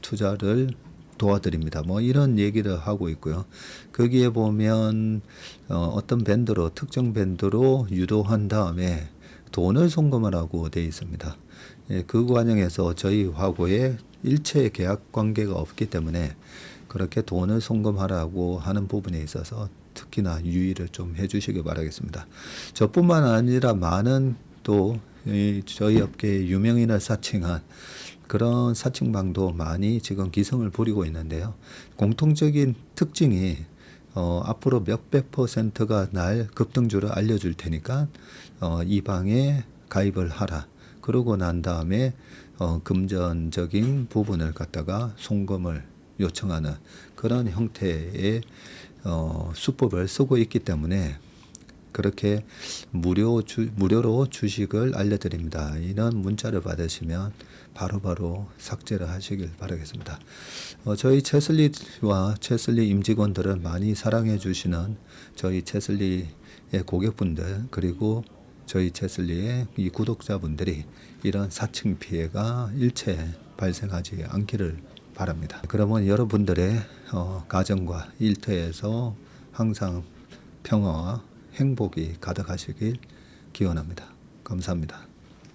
투자를 도와드립니다. 뭐 이런 얘기를 하고 있고요. 거기에 보면 어떤 밴드로 특정 밴드로 유도한 다음에 돈을 송금하라고 되어 있습니다. 그 과정에서 저희하고의 일체 계약 관계가 없기 때문에 그렇게 돈을 송금하라고 하는 부분에 있어서 특히나 유의를 좀 해주시기 바라겠습니다. 저뿐만 아니라 많은 또 저희 업계의 유명인을 사칭한 그런 사칭방도 많이 지금 기승을 부리고 있는데요. 공통적인 특징이 앞으로 몇백 %가 날 급등주를 알려줄 테니까 이 방에 가입을 하라. 그러고 난 다음에 금전적인 부분을 갖다가 송금을 요청하는 그런 형태의 수법을 쓰고 있기 때문에 그렇게 무료로 주식을 알려드립니다. 이런 문자를 받으시면 바로바로 삭제를 하시길 바라겠습니다. 저희 채슬리와 채슬리 임직원들을 많이 사랑해 주시는 저희 채슬리의 고객분들 그리고 저희 채슬리의 이 구독자분들이 이런 사칭 피해가 일체 발생하지 않기를 바랍니다. 그러면 여러분들의 가정과 일터에서 항상 평화와 행복이 가득하시길 기원합니다. 감사합니다.